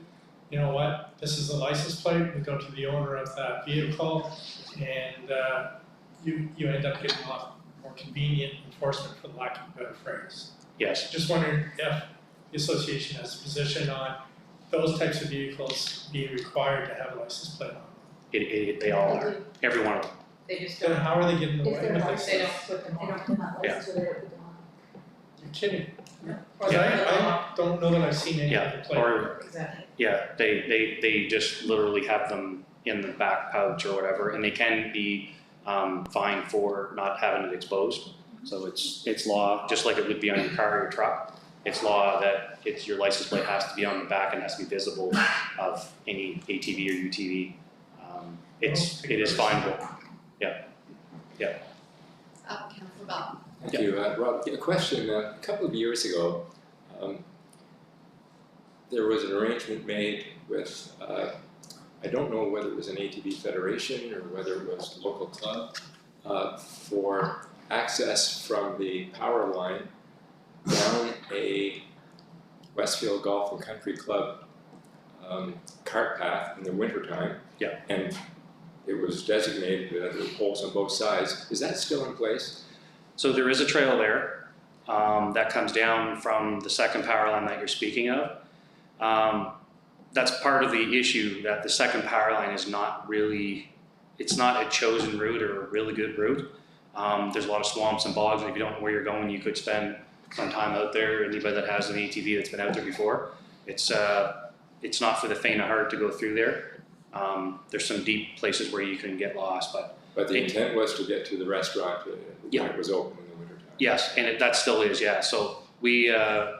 You know what? This is a license plate. We go to the owner of that vehicle, and you end up getting a lot more convenient enforcement, for lack of a better phrase. Yes. Just wondering if the association has a position on those types of vehicles being required to have a license plate on. They all are. Every one of them. They just Then don't, how are they getting away If they're with not- this? they don't put them They on. don't, they're not licensed, so they don't put them on. You're kidding. Or Because they put them on. I don't know that I've seen any Yeah, other plate. or Exactly. yeah, they just literally have them in the back pouch or whatever, and they can be fined for not having it exposed. So it's law, just like it would be on your car or your truck. it's law that your license plate has to be on the back and has to be visible of any ATV or UTV. It is finable. Councillor Bell. Thank you, Rob. A question, a couple of years ago, there was an arrangement made with, I don't know whether it was an ATV federation or whether it was a local club, for access from the power line down a Westfield Golf and Country Club cart path in the wintertime. Yeah. And it was designated that there were poles on both sides. Is that still in place? So there is a trail there that comes down from the second power line that you're speaking of. That's part of the issue, that the second power line is not really, it's not a chosen route or a really good route. There's a lot of swamps and bogs, and if you don't know where you're going, you could spend some time out there. Anybody that has an ATV that's been out there before, it's not for the faint of heart to go through there. There's some deep places where you can get lost, But the intent was to get to the restaurant when it was open in the wintertime. yes, and that still is, yeah. So we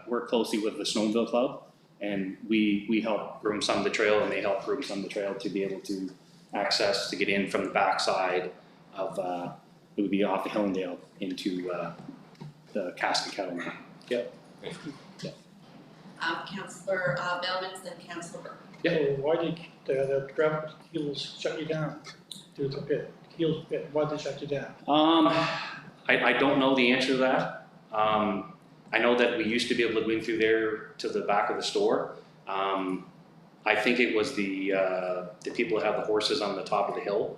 work closely with the Snowmobile Club, and we help groom some of the trail, and they help groom some of the trail to be able to access, to get in from the backside of, it would be off the Hillendale into the Casket Kettle now. Yep. Councillor Bellmans, then Councillor Burke. So why did the gravel heels shut you down? Through the pit, heels pit, why did they shut you down? I don't know the answer to that. I know that we used to be able to go in through there to the back of the store. I think it was the people that have the horses on the top of the hill.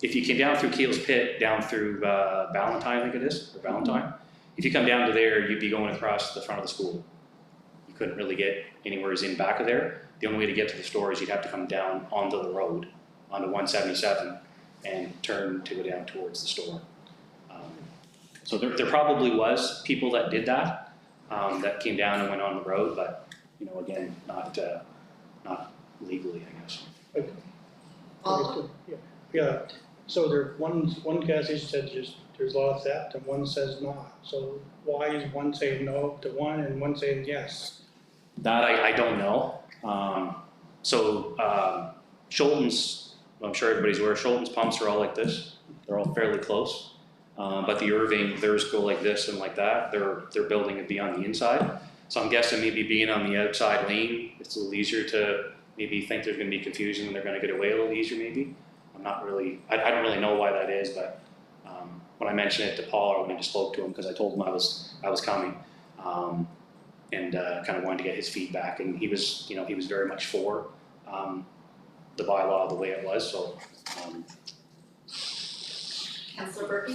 If you came down through Keel's Pit, down through Valentine, I think it is, or Valentine. If you come down to there, you'd be going across the front of the school. You couldn't really get anywhere in back of there. The only way to get to the store is you'd have to come down onto the road, onto 177, and turn to go down towards the store. So there probably was people that did that, that came down and went on the road, but again, not legally, I guess. Paul? Yeah, so one gas station said there's a lot of theft and one says not. So why is one saying no to one and one saying yes? That I don't know. Schulten's, I'm sure everybody's aware, Schulten's pumps are all like this. They're all fairly close. But the Irving, theirs go like this and like that. They're building it be on the inside. So I'm guessing maybe being on the outside lane, it's a little easier to maybe think there's going to be confusion and they're going to get away a little easier maybe. I don't really know why that is, but when I mentioned it to Paul, when I just spoke to him, because I told him I was coming, and kind of wanted to get his feedback, and he was very much for the bylaw the way it was. So, Councillor Burke?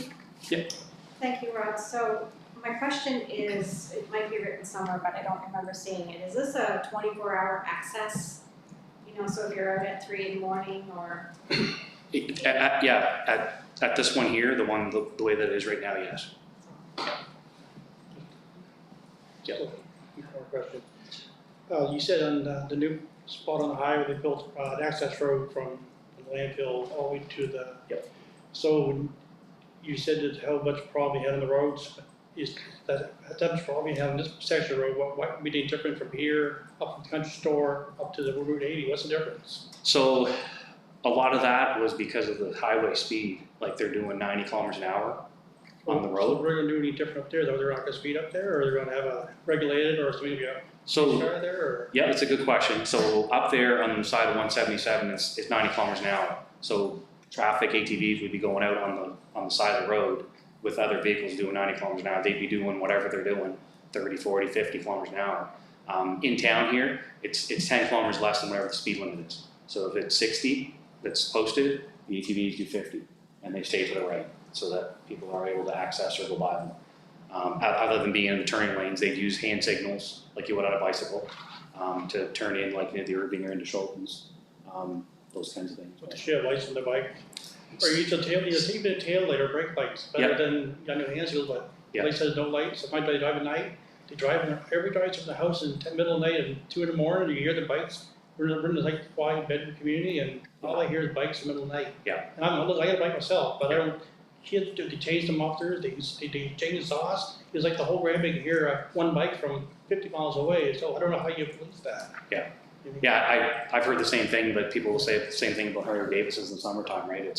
Thank you, Rod. So my question is, it might be written somewhere, but I don't remember seeing it. Is this a 24-hour access? So if you're out at 3 in the morning or? At this one here, the way that it is right now, yes. Yeah. More question. You said on the new spot on the highway, they built an access road from the landfill all the way to the. Yep. So you said that how much problem you had on the roads. Is that much problem you have on this section of road? What would be different from here up to the country store up to the Route 80? What's the difference? So a lot of that was because of the highway speed, like they're doing 90 kilometers an hour on the road. So we're going to do any different up there though? They're not going to speed up there, or they're going to have a regulated, or is it going to be a car there? Or? Yeah, that's a good question. So up there on the side of 177, it's 90 kilometers an hour. So traffic, ATVs would be going out on the side of the road with other vehicles doing 90 kilometers an hour. They'd be doing whatever they're doing, 30, 40, 50 kilometers an hour. In town here, it's 10 kilometers less than whatever the speed limit is. So if it's 60 that's posted, the ATVs do 50, and they stay to the right so that people are able to access or go by them. Other than being in the turning lanes, they'd use hand signals like you would on a bicycle to turn in like near the Irving or into Schulten's, those kinds of things. Does she have lights on the bike? Or you use a tail light or brake lights better than on your hands, but place has no lights. If they drive at night, everybody drives from the house in the middle of the night and 2 in the morning, you hear the bikes. We're in the like quiet bedroom community, and all I hear is bikes in the middle of the night. Yeah. And I got a bike myself, but I don't kids, they chased them off Thursday, they changed sauce. It was like the whole Grand Bay could hear one bike from 50 miles away, so I don't know how you police that. Yeah, I've heard the same thing, but people will say the same thing about Harley Davidsons in the summertime, right?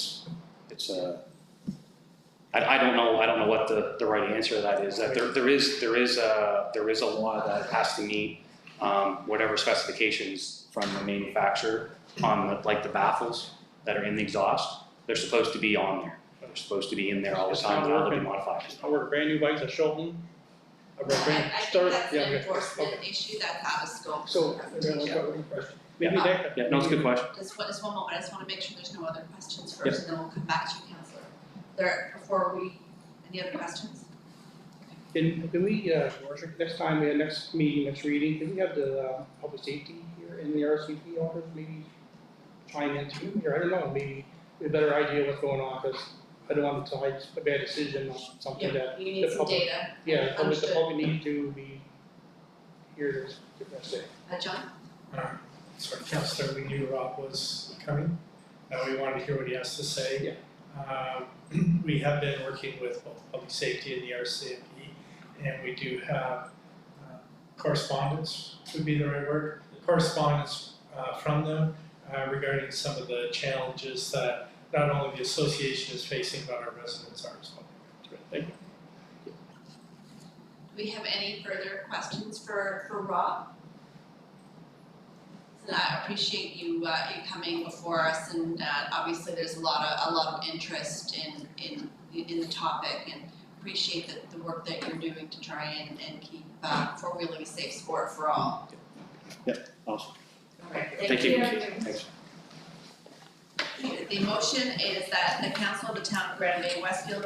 I don't know what the right answer to that is. That there is a law that has to meet whatever specifications from the manufacturer on the baffles that are in the exhaust. They're supposed to be on there. They're supposed to be in there all the time. They'll be modified. I work brand new bikes at Shelton. I think that's an enforcement issue that's out of scope. So, maybe that. Yeah, no, it's a good question. Just one moment, I just wanna make sure there's no other questions first, and then we'll come back to you, Councillor. Any other questions? Can we, Your Worship, next time, next meeting, next reading, can we have the public safety here in the RCP office, maybe chime in too, or I don't know, maybe a better idea what's going on, because I don't want to make a bad decision on something that. You need the some public- data. Yeah, the Understood. public need to be here to say. John? Sorry, Councillor, we knew Rob was coming. We wanted to hear what he has to say. We have been working with both public safety and the RCMP, and we do have correspondence, would be the right word, correspondence from them regarding some of the challenges that not only the association is facing, but our residents are as well. Thank you. Do we have any further questions for Rob? So I appreciate you coming before us, and obviously there's a lot of interest in the topic, and appreciate the work that you're doing to try and keep four-wheeling a safe sport for all. Yep, awesome. All right, Thank you. Thanks. The motion is that the council of the town of Grand Bay-Westfield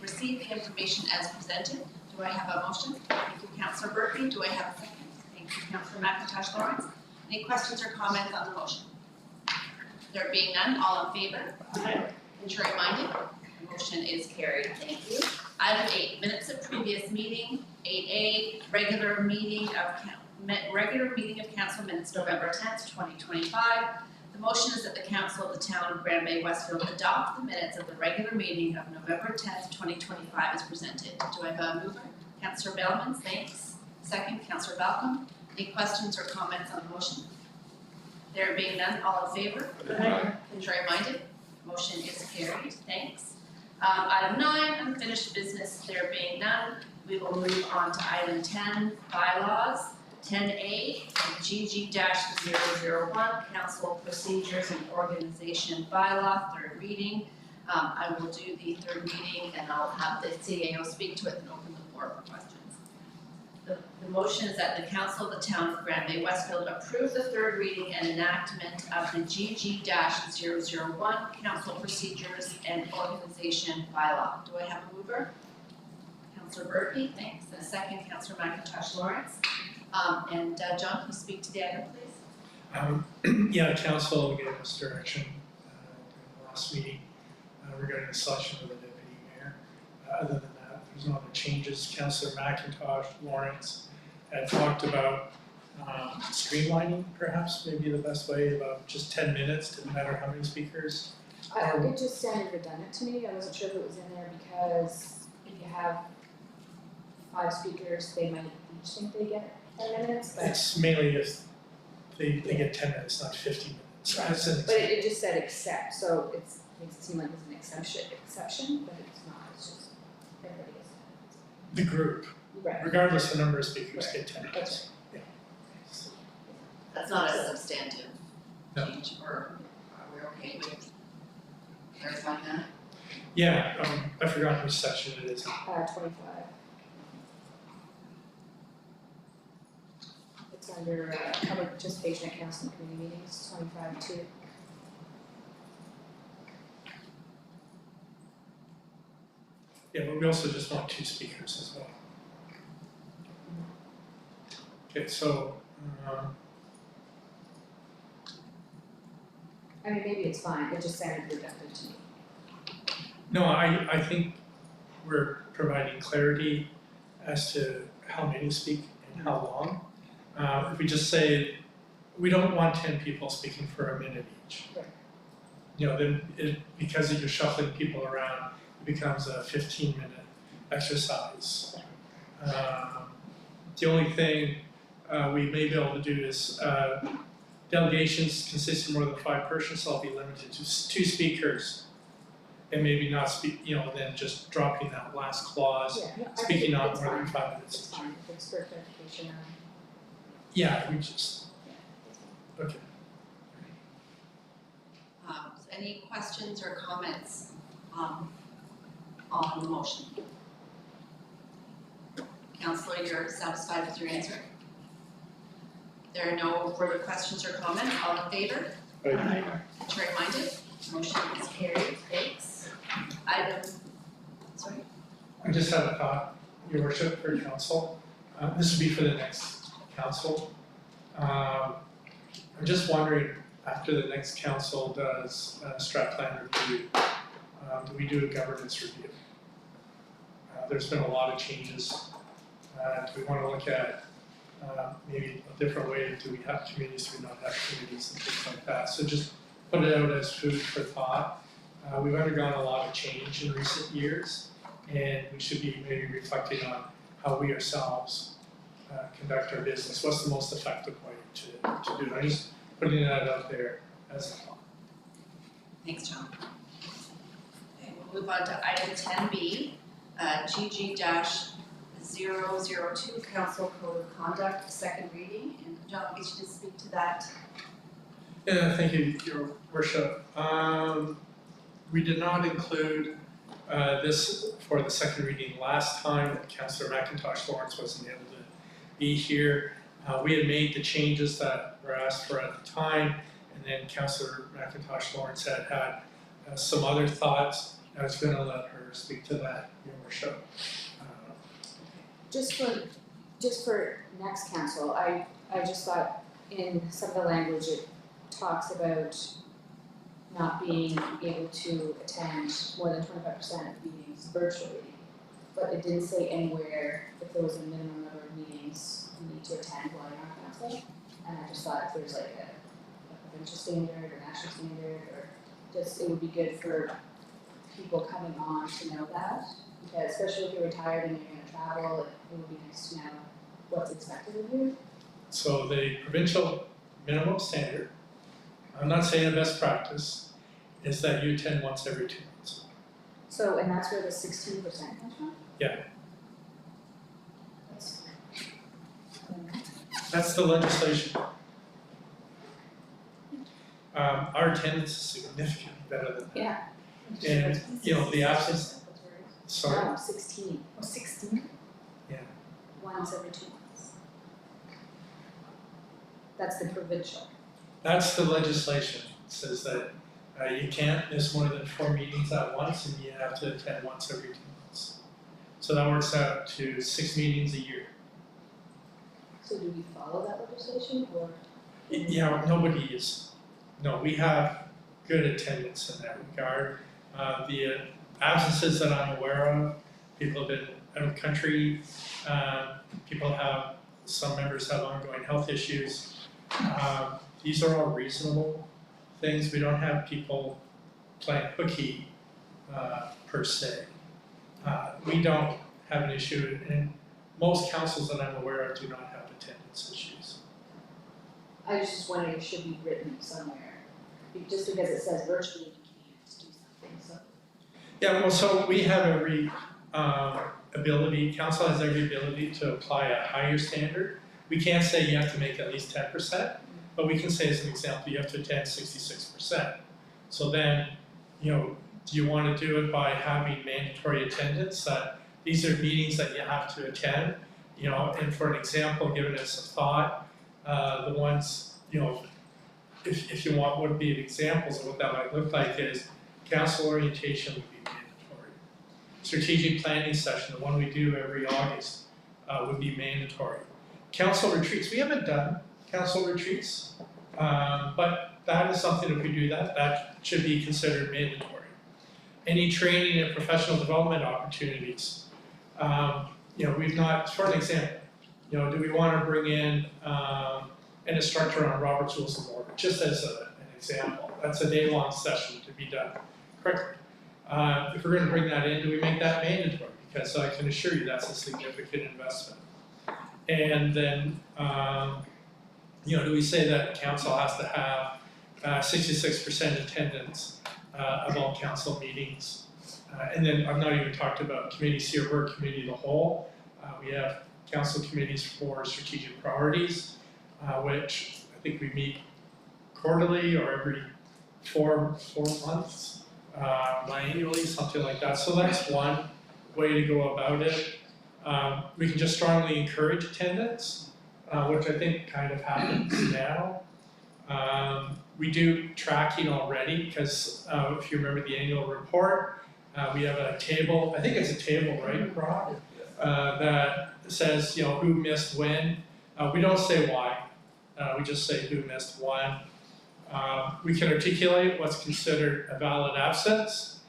receive the information as presented. Do I have a motion? Thank you, Councillor Berkey. Do I have a second? Thank you, Councillor McIntosh Lawrence. Any questions or comments on the motion? There being none, all in favor? Contrary minded? The motion is carried. Thank you. Item 8, minutes of previous meeting. 8A, regular meeting of council minutes November 10th, 2025. The motion is that the council of the town of Grand Bay-Westfield adopt the minutes of the regular meeting of November 10th, 2025 as presented. Do I have a mover? Councillor Bellman, thanks. Second, Councillor Balcom. Any questions or comments on the motion? There being none, all in favor? Contrary minded? Motion is carried. Thanks. Item 9, unfinished business. There being none, we will move on to item 10, bylaws. 10A, GG-001, Council Procedures and Organization Bylaw, third reading. I will do the third reading and I'll have the CAO speak to it and open the floor for questions. The motion is that the Council of the Town of Grand Bay-Westfield approve the third reading and enactment of the GG-001, Council Procedures and Organization Bylaw. Do I have a mover? Councillor Berkey, thanks. And a second, Councillor McIntosh Lawrence. John, can you speak to the item, please? Yeah, council gave us direction during the last meeting regarding the selection of the deputy mayor. Other than that, there's no other changes. Councillor McIntosh Lawrence had talked about streamlining, perhaps, maybe the best way, about just 10 minutes, didn't matter how many speakers. It just sounded redundant to me. I wasn't sure if it was in there because if you have 5 speakers, they might each think they get 10 minutes, but. It's mainly if they get 10 minutes, not 50 minutes. Right. That's an But it just said except, so it makes it seem like it's an exception, but it's not, it's just, everybody is. the group, Right. regardless of the number of speakers, get 10 minutes. That's That's not a substantive No. change, or are we okay with clarifying that? Yeah, I forgot which section it is. 25. It's under public participation at council and committee meetings, 25-2. Yeah, but we also just want 2 speakers as well. Okay, so, I mean, maybe it's fine, it just sounded redundant to me. no, I think we're providing clarity as to how many speak and how long. If we just say, we don't want 10 people speaking for a minute each. Right. You know, then because you're shuffling people around, it it becomes a 15-minute exercise. The only thing we may be able to do is delegations consisting of more than 5 persons shall be limited to 2 speakers. And maybe not speak, then just dropping that last clause, speaking not more than 5 minutes. It's fine, if it's for clarification, Yeah, we just, okay. Any questions or comments on the motion? Councillor, you're satisfied with your answer? There are no further questions or comments, all in favor? Aye. Contrary-minded? Motion is carried, thanks. Item, sorry? I just have a thought, Your Worship, for council. This would be for the next council. I'm just wondering, after the next council does a strat plan review, do we do a governance review? There's been a lot of changes. Do we want to look at maybe a different way? Do we have committees? Do we not have committees and things like that? So just put it out as food for thought. We've undergone a lot of change in recent years, and we should be maybe reflecting on how we ourselves conduct our business. What's the most effective way to do it? I'm just putting that out there as a thought. Thanks, John. Okay, we'll move on to item 10B, GG-002, Council Code of Conduct, second reading. And John, I guess you to speak to that. Yeah, thank you, Your Worship. We did not include this for the second reading last time. Councillor McIntosh Lawrence wasn't able to be here. We had made the changes that were asked for at the time, and then Councillor McIntosh Lawrence had some other thoughts. I was going to let her speak to that, Your Worship. Just for next council, I just thought in some of the language it talks about not being able to attend more than 25% of meetings virtually, but it didn't say anywhere if there was a minimum number of meetings you need to attend while you're on council. And I just thought if there's like a provincial standard or national standard, or just, it would be good for people coming on to know that, because especially if you're retired and you're gonna travel, it would be nice to know what's expected of you. So the provincial minimum standard, I'm not saying a best practice, is that you attend once every 2 months. So, and that's where the 16% comes from? Yeah. That's That's the legislation. Our attendance is significantly better than that. Yeah. And, the absence, sorry, No, 16. Oh, 16? Yeah. Once every 2 months. That's the provincial. that's the legislation. It says that you can't miss more than 4 meetings at once, and you have to attend once every 2 months. So that works out to 6 meetings a year. So do we follow that legislation, or? Nobody is. No, we have good attendance in that regard. The absences that I'm aware of, people have been out of country, some members have ongoing health issues. These are all reasonable things. We don't have people playing hooky per se. We don't have an issue, and most councils that I'm aware of do not have attendance issues. I was just wondering, it should be written somewhere, just because it says virtually you can't do something, so. Yeah, well, so we have every council has every ability to apply a higher standard. We can't say you have to make at least 10%, but we can say as an example, you have to attend 66%. So then, do you want to do it by having mandatory attendance? These are meetings that you have to attend, and for an example, giving us a thought, the ones, if you want, would be examples of what that might look like is council orientation would be mandatory. Strategic planning session, the one we do every August, would be mandatory. Council retreats, we haven't done council retreats, but that is something, if we do that should be considered mandatory. Any training and professional development opportunities, we've not, for an example, do we want to bring in an instructor on Robert's Rules of Order, just as an example. That's a day-long session to be done quickly. If we're gonna bring that in, do we make that mandatory? Because I can assure you that's a significant investment. And then, do we say that council has to have 66% attendance of all council meetings? And then I've not even talked about committees here, we're a committee of the whole. We have council committees for strategic priorities, which I think we meet quarterly or every four months, biannually, something like that. So that's one way to go about it. We can just strongly encourage attendance, which I think kind of happens now. We do tracking already because if you remember the annual report, we have a table, I think it's a table, right, Rob? That says, who missed when. We don't say why, we just say who missed when. We can articulate what's considered a valid absence,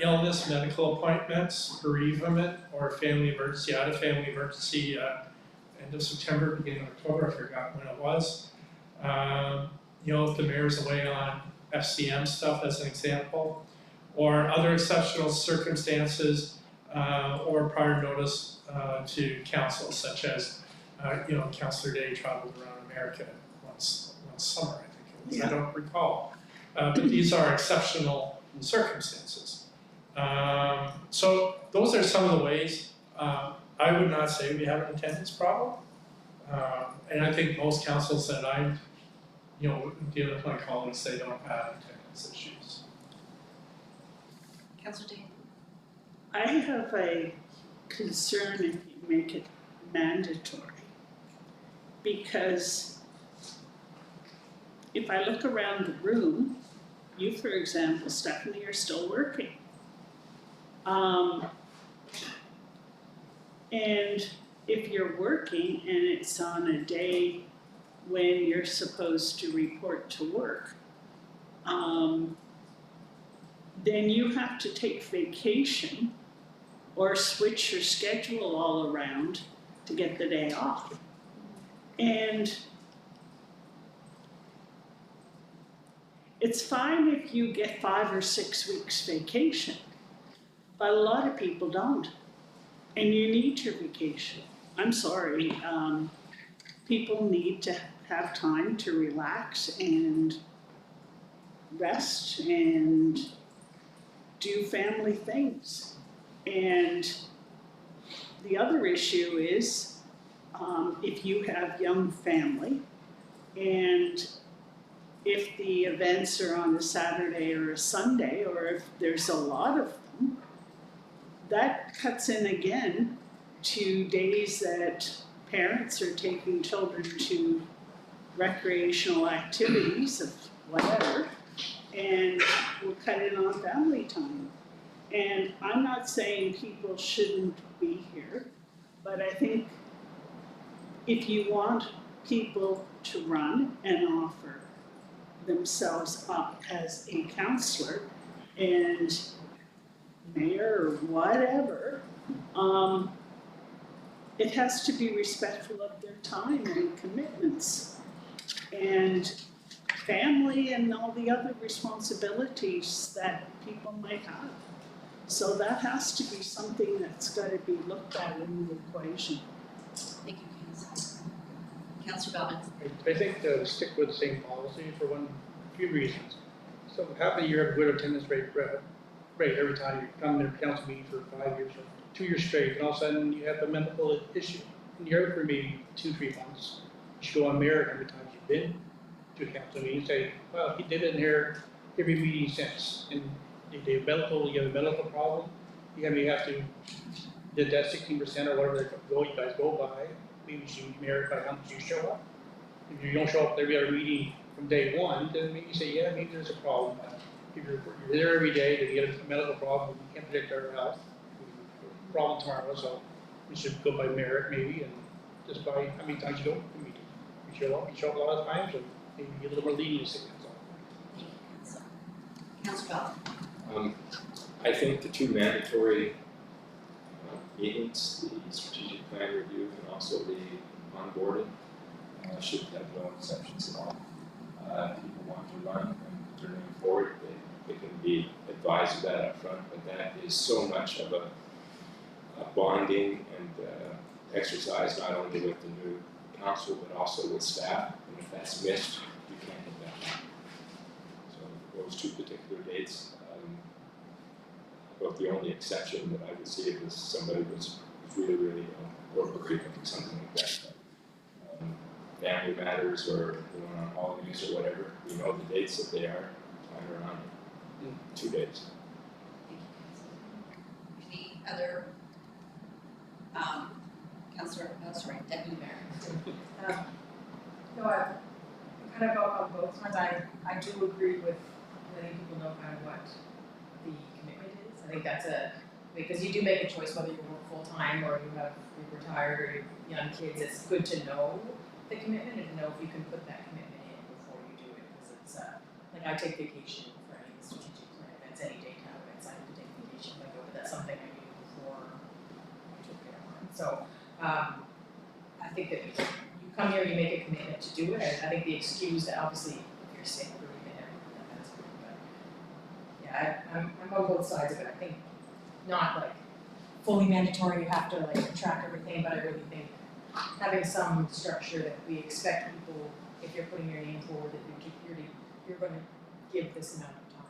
illness, medical appointments, bereavement, or family emergency. I had a family emergency end of September, beginning of October, I forgot when it was. If the mayor's away on FCM stuff as an example, or other exceptional circumstances, or prior notice to council, such as, Councillor Day traveled around America once summer, I think it was, I don't recall. But these are exceptional circumstances. So those are some of the ways. I would not say we have an attendance problem. And I think most councils that I'm, dealing with my colleagues, they don't have attendance issues. Councillor Day? I have a concern if you make it mandatory. Because if I look around the room, you, for example, Stephanie, are still working. And if you're working and it's on a day when you're supposed to report to work, then you have to take vacation or switch your schedule all around to get the day off. And it's fine if you get 5 or 6 weeks vacation, but a lot of people don't. And you need your vacation. I'm sorry, people need to have time to relax and rest and do family things. And the other issue is, if you have young family and if the events are on a Saturday or a Sunday, or if there's a lot of them, that cuts in again to days that parents are taking children to recreational activities of whatever, and we'll cut in on family time. And I'm not saying people shouldn't be here, but I think if you want people to run and offer themselves up as a counselor and mayor or whatever, it has to be respectful of their time and commitments and family and all the other responsibilities that people might have. So that has to be something that's got to be looked at in the equation. Thank you, Councillor. Councillor Bellman? I think stick with the same policy for a few reasons. So half a year of good attendance rate every time you come to a council meeting for 5 years or 2 years straight, and all of a sudden you have a medical issue. And you're here for maybe 2-3 months. You should go on merit every time you've been to a council meeting and say, well, he did it in here every meeting since. And you have a medical problem, you have to did that 16% or whatever you guys go by, maybe you should merit by how much you show up. If you don't show up to every other meeting from day one, then maybe you say, yeah, maybe there's a problem. If you're there every day, then you get a medical problem, you can't predict our health, problem tomorrow, so you should go by merit maybe, and just by how many times you go to a meeting. You show up a lot of times, and maybe get a little more leniency, that's all. Thank you, Councillor. Councillor Bell? I think the two mandatory meetings, the strategic plan review and also the onboarding, should have no exceptions at all. If people want to run and they're moving forward, they can be advise you that up front, but that is so much of a bonding and exercise, not only with the new council, but also with staff, and if that's missed, you can't hit that mark. So those two particular dates, about the only exception that I would see if somebody was really or bereavement or something like that. Family matters or on holidays or whatever, we know the dates that they are, plan around it. 2 days. Any other, Councillor, Deputy Mayor? No, I kind of go on both fronts. I do agree with letting people know kind of what the commitment is. I think that's because you do make a choice whether you work full-time or you're retired or you have young kids. It's good to know the commitment and to know if you can put that commitment in before you do it, because it's like I take vacation for any of the strategic plan events, any daytime events, I have to take vacation if I go, but that's something I do before I took care of mine. So I think that you come here, you make a commitment to do it. I think the excuse that obviously if you're sick or even everything, that's good, but yeah, I'm on both sides of it. I think not like fully mandatory, you have to like track everything, but I really think having some structure that we expect people, if you're putting your name forward, that you're going to give this amount of time.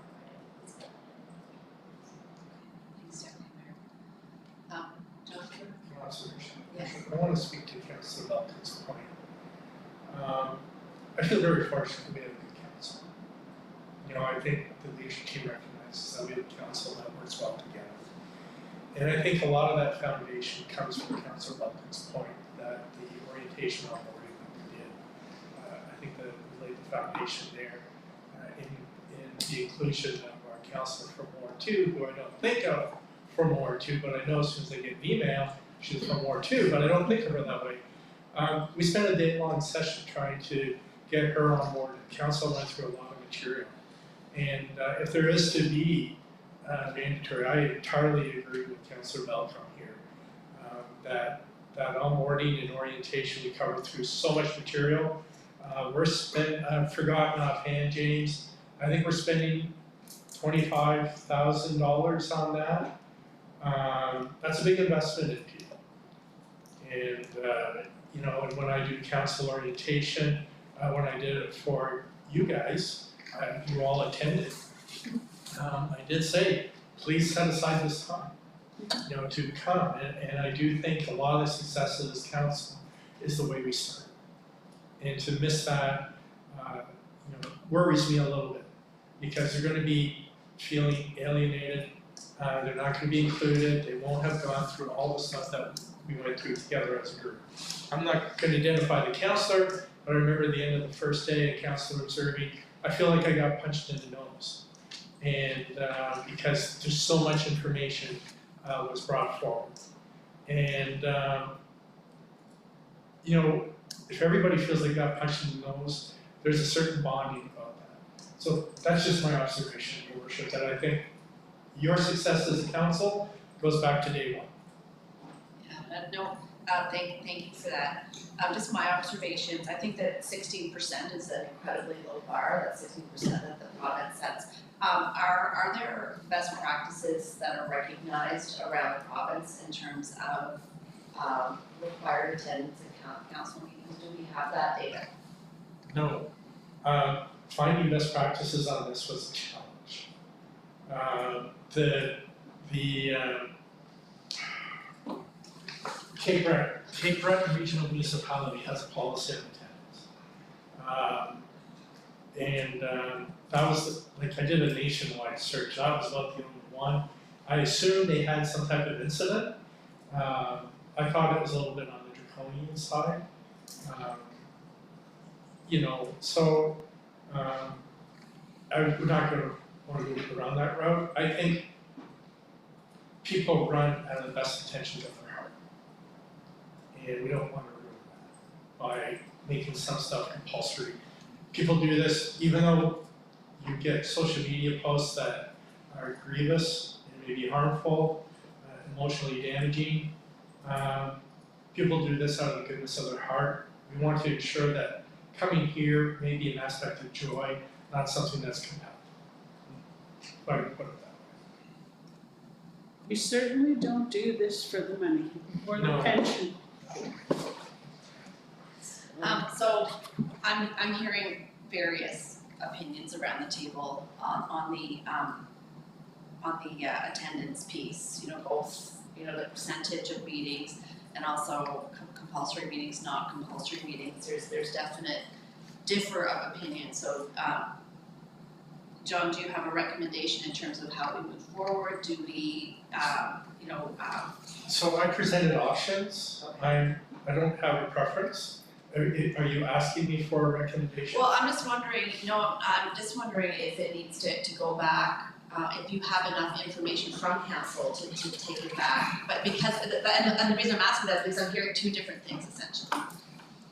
Thanks, Deputy Mayor. Jonathan? Observation. Yes. I want to speak to Councillor Belton's point. I feel very fortunate that we have a good council. You know, I think the leadership team recognizes that we have a council that works well together. And I think a lot of that foundation comes from Councillor Belton's point that the orientation onboarding that we did, I think that we laid the foundation there in the inclusion of our councillor from Ward 2, who I don't think of from Ward 2, but I know as soon as I get an email, she's from Ward 2, but I don't think of her that way. We spent a day-long session trying to get her on board, and council went through a lot of material. And if there is to be mandatory, I entirely agree with Councillor Belton here, that onboarding and orientation we covered through so much material. I've forgotten offhand, James, I think we're spending $25,000 on that. That's a big investment in people. And you know, and when I do council orientation, when I did it for you guys, you all attended. I did say, please set aside this time, you know, to come. And I do think a lot of the success of this council is the way we start. And to miss that, you know, worries me a little bit, because they're going to be feeling alienated. They're not going to be included. They won't have gone through all the stuff that we went through together as a group. I'm not going to identify the councillor, but I remember at the end of the first day, a councillor observing, I feel like I got punched in the nose. And because there's so much information was brought forward. And you know, if everybody feels they got punched in the nose, there's a certain bonding about that. So that's just my observation, Your Worship, that I think your success as a council goes back to day one. Yeah, no, thank you for that. Just my observations, I think that 16% is an incredibly low bar. That's 16% that the province sets. Are there best practices that are recognized around the province in terms of required attendance at council meetings? Do we have that data? No. Finding best practices on this was a challenge. Cape Breton Regional Municipality has a policy on attendance. That was, like, I did a nationwide search, that was about the only one. I assumed they had some type of incident. I thought it was a little bit on the draconian side. You know, so I'm not going to want to go around that route. I think people run out of the best intentions of their heart. And we don't want to ruin that by making some stuff compulsory. People do this even though you get social media posts that are grievous and maybe harmful, emotionally damaging. People do this out of the goodness of their heart. We want to ensure that coming here may be an aspect of joy, not something that's compelled. If I can put it that way. You certainly don't do this for the money or the No. pension. So I'm hearing various opinions around the table on the attendance piece, you know, both, you know, the percentage of meetings and also compulsory meetings, not compulsory meetings. There's definite differ of opinion. So, John, do you have a recommendation in terms of how we move forward? Do we, So I presented options. I don't have a preference. Are you asking me for a recommendation? well, I'm just wondering, if it needs to go back, if you have enough information from council to take it back. But because, and the reason I'm asking that is because I'm hearing two different things essentially.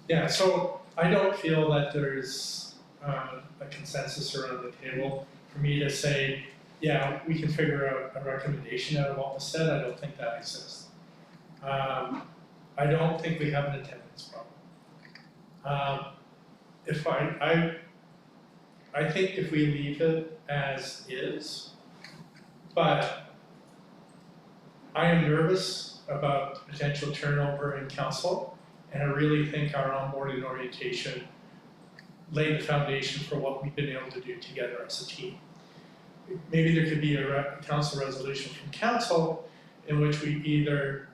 Yeah, so I don't feel that there's a consensus around the table for me to say, yeah, we can figure out a recommendation out of what was said. I don't think that exists. I don't think we have an attendance problem. I think if we leave it as is, but I am nervous about potential turnover in council, and I really think our onboarding orientation laid the foundation for what we've been able to do together as a team. Maybe there could be a council resolution from council in which we either,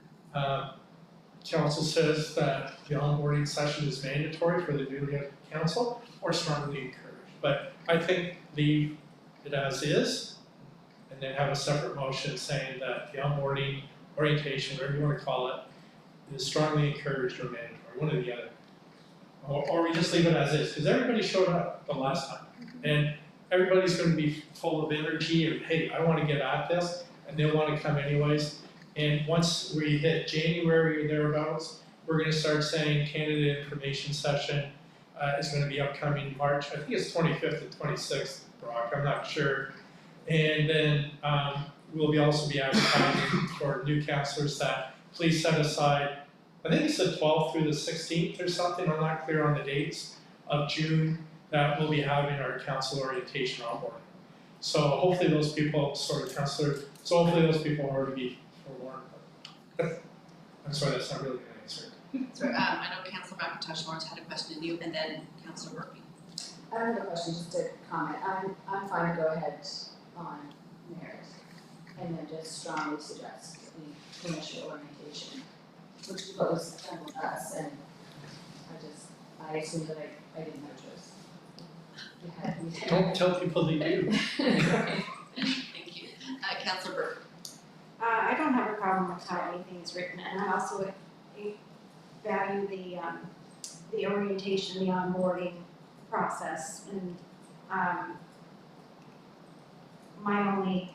council says that the onboarding session is mandatory for the newly elected council or strongly encouraged. But I think leave it as is and then have a separate motion saying that the onboarding orientation, whatever you want to call it, is strongly encouraged or mandatory, one or the other. Or we just leave it as is, because everybody showed up the last time. And everybody's going to be full of energy and, hey, I want to get at this, and they'll want to come anyways. And once we hit January or thereabouts, we're going to start saying candidate information session is going to be upcoming March. I think it's 25th and 26th, Brock, I'm not sure. And then we'll also be advertising for new councillors that please set aside, I think it's the 12th through the 16th or something, I'm not clear on the dates, of June, that we'll be having our council orientation onboarding. So hopefully those people, so hopefully those people will already be forewarned. I'm sorry, that's not really an answer. So I know Councillor McIntosh Lawrence had a question in you, and then Councillor Murphy. I don't have a question, just a comment. I'm fine to go ahead on merit and then just strongly suggest the initial orientation, which is what was done with us, and I assumed that I didn't have a choice. We had Don't tell people they do. Thank you. Councillor Burke. I don't have a problem with how anything's written, and I also value the orientation, the onboarding process, and my only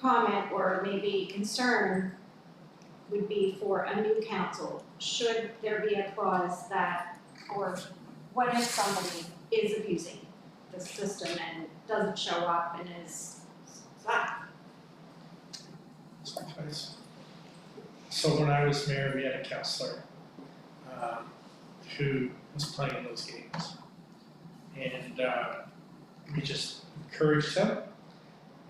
comment or maybe concern would be for a new council. Should there be a clause that, or what if somebody is abusing the system and doesn't show up and is So when I was mayor, we had a councillor who was playing those games. And we just encouraged him.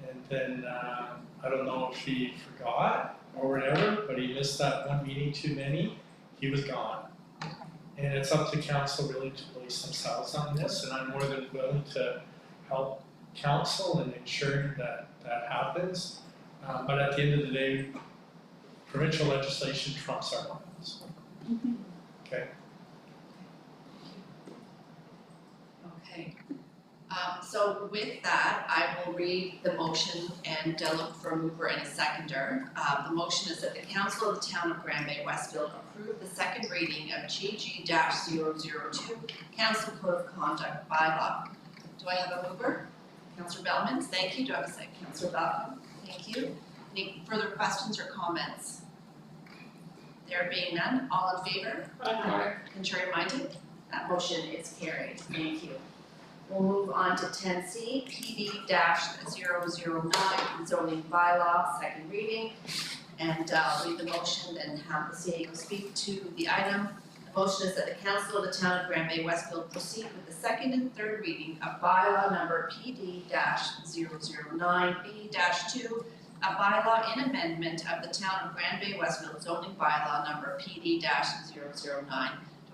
And then I don't know if he forgot or whatever, but he missed that one meeting too many, he was gone. And it's up to council really to police themselves on this, and I'm more than willing to help council in ensuring that that happens. But at the end of the day, provincial legislation trumps our laws. Okay? Okay. So with that, I will read the motion and look for a mover and a seconder. The motion is that the Council of the Town of Grand Bay-Westfield approve the second reading of GG-002 Council Code of Conduct bylaw. Do I have a mover? Councillor Bellman, thank you. Do I have a second? Councillor Bellman, thank you. Any further questions or comments? There being none, all in favor? Aye. Contrary minded? That motion is carried. Thank you. We'll move on to 10C, PD-009, zoning bylaw, second reading. And I'll read the motion and have the CAO speak to the item. The motion is that the Council of the Town of Grand Bay-Westfield proceed with the second and third reading of bylaw number PD-009B-2, a bylaw in amendment of the Town of Grand Bay-Westfield zoning bylaw number PD-009. Do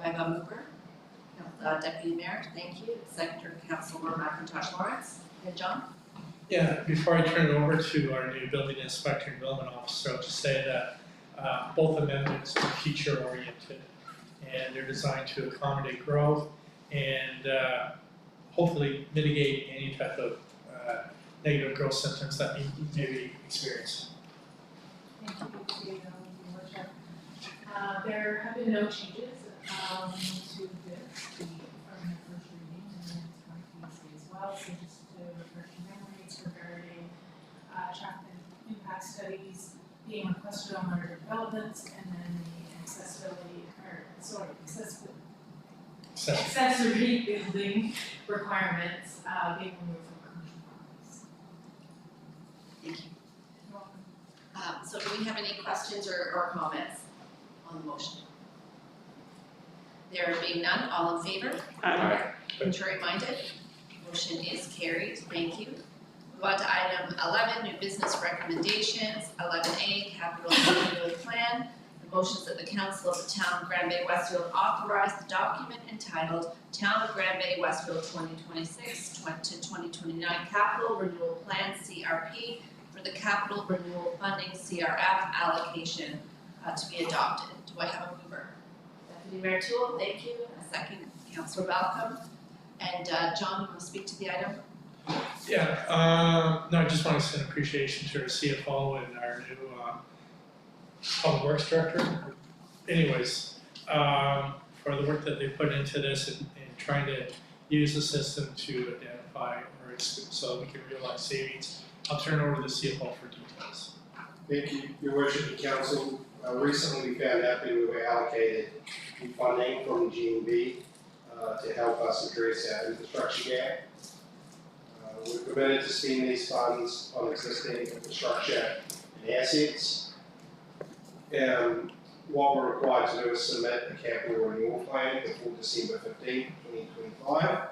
I have a mover? Deputy Mayor, thank you. Secretary, Councilor McIntosh Lawrence. And John? Yeah, before I turn it over to our new building inspector and development officer, I'll just say that both amendments are future oriented and they're designed to accommodate growth and hopefully mitigate any type of negative growth symptoms that you may be experiencing. Thank you, Your Worship. There have been no changes to this from the first reading, and it's going to be as well. So just to refresh your memories regarding traffic impact studies being requested on larger developments, and then the accessory building requirements being removed from commercial properties. Thank you. You're welcome. So do we have any questions or comments on the motion? There being none, all in favor? Contrary minded? Motion is carried, thank you. Move on to item 11, new business recommendations. 11A, capital improvement plan. The motions that the Council of the Town of Grand Bay-Westfield authorize the document entitled Town of Grand Bay-Westfield 2026 to 2029 Capital Renewal Plan CRP for the Capital Renewal Funding CRF allocation to be adopted. Do I have a mover? Deputy Mayor Toole, thank you. A second, Councillor Balcom. And John, you want to speak to the item? Yeah, no, I just want to send appreciation to our CFO and our new Public Works Director. Anyways, for the work that they put into this and trying to use the system to identify or so we can realize savings. I'll turn it over to the CFO for details. Thank you, Your Worship and Council. Recently we found out that we were allocated new funding from GMB to help us address our infrastructure gap. We're committed to spend these funds on existing infrastructure and assets. What we're required to do is submit a capital renewal plan before December 15, 2025,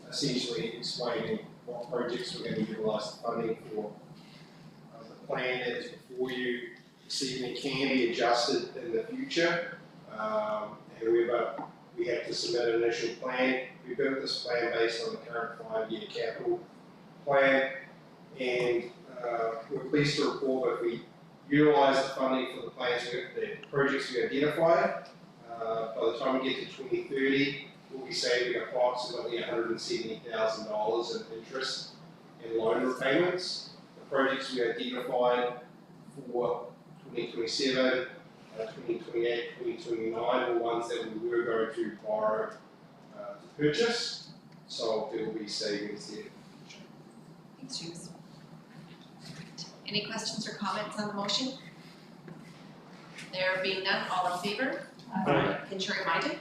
essentially explaining what projects we're going to utilise the funding for. The plan that is before you this evening can be adjusted in the future, and we have to submit an initial plan. We built this plan based on the current 5-year capital plan, and we're pleased to report that we utilise the funding for the plans, the projects we identified. By the time we get to 2030, we'll be saving approximately $170,000 in interest and loan repayments. The projects we identified for 2027, 2028, 2029 were ones that we were going to borrow to purchase, so there will be savings there. Thanks, James. Any questions or comments on the motion? There being none, all in favor? Contrary minded?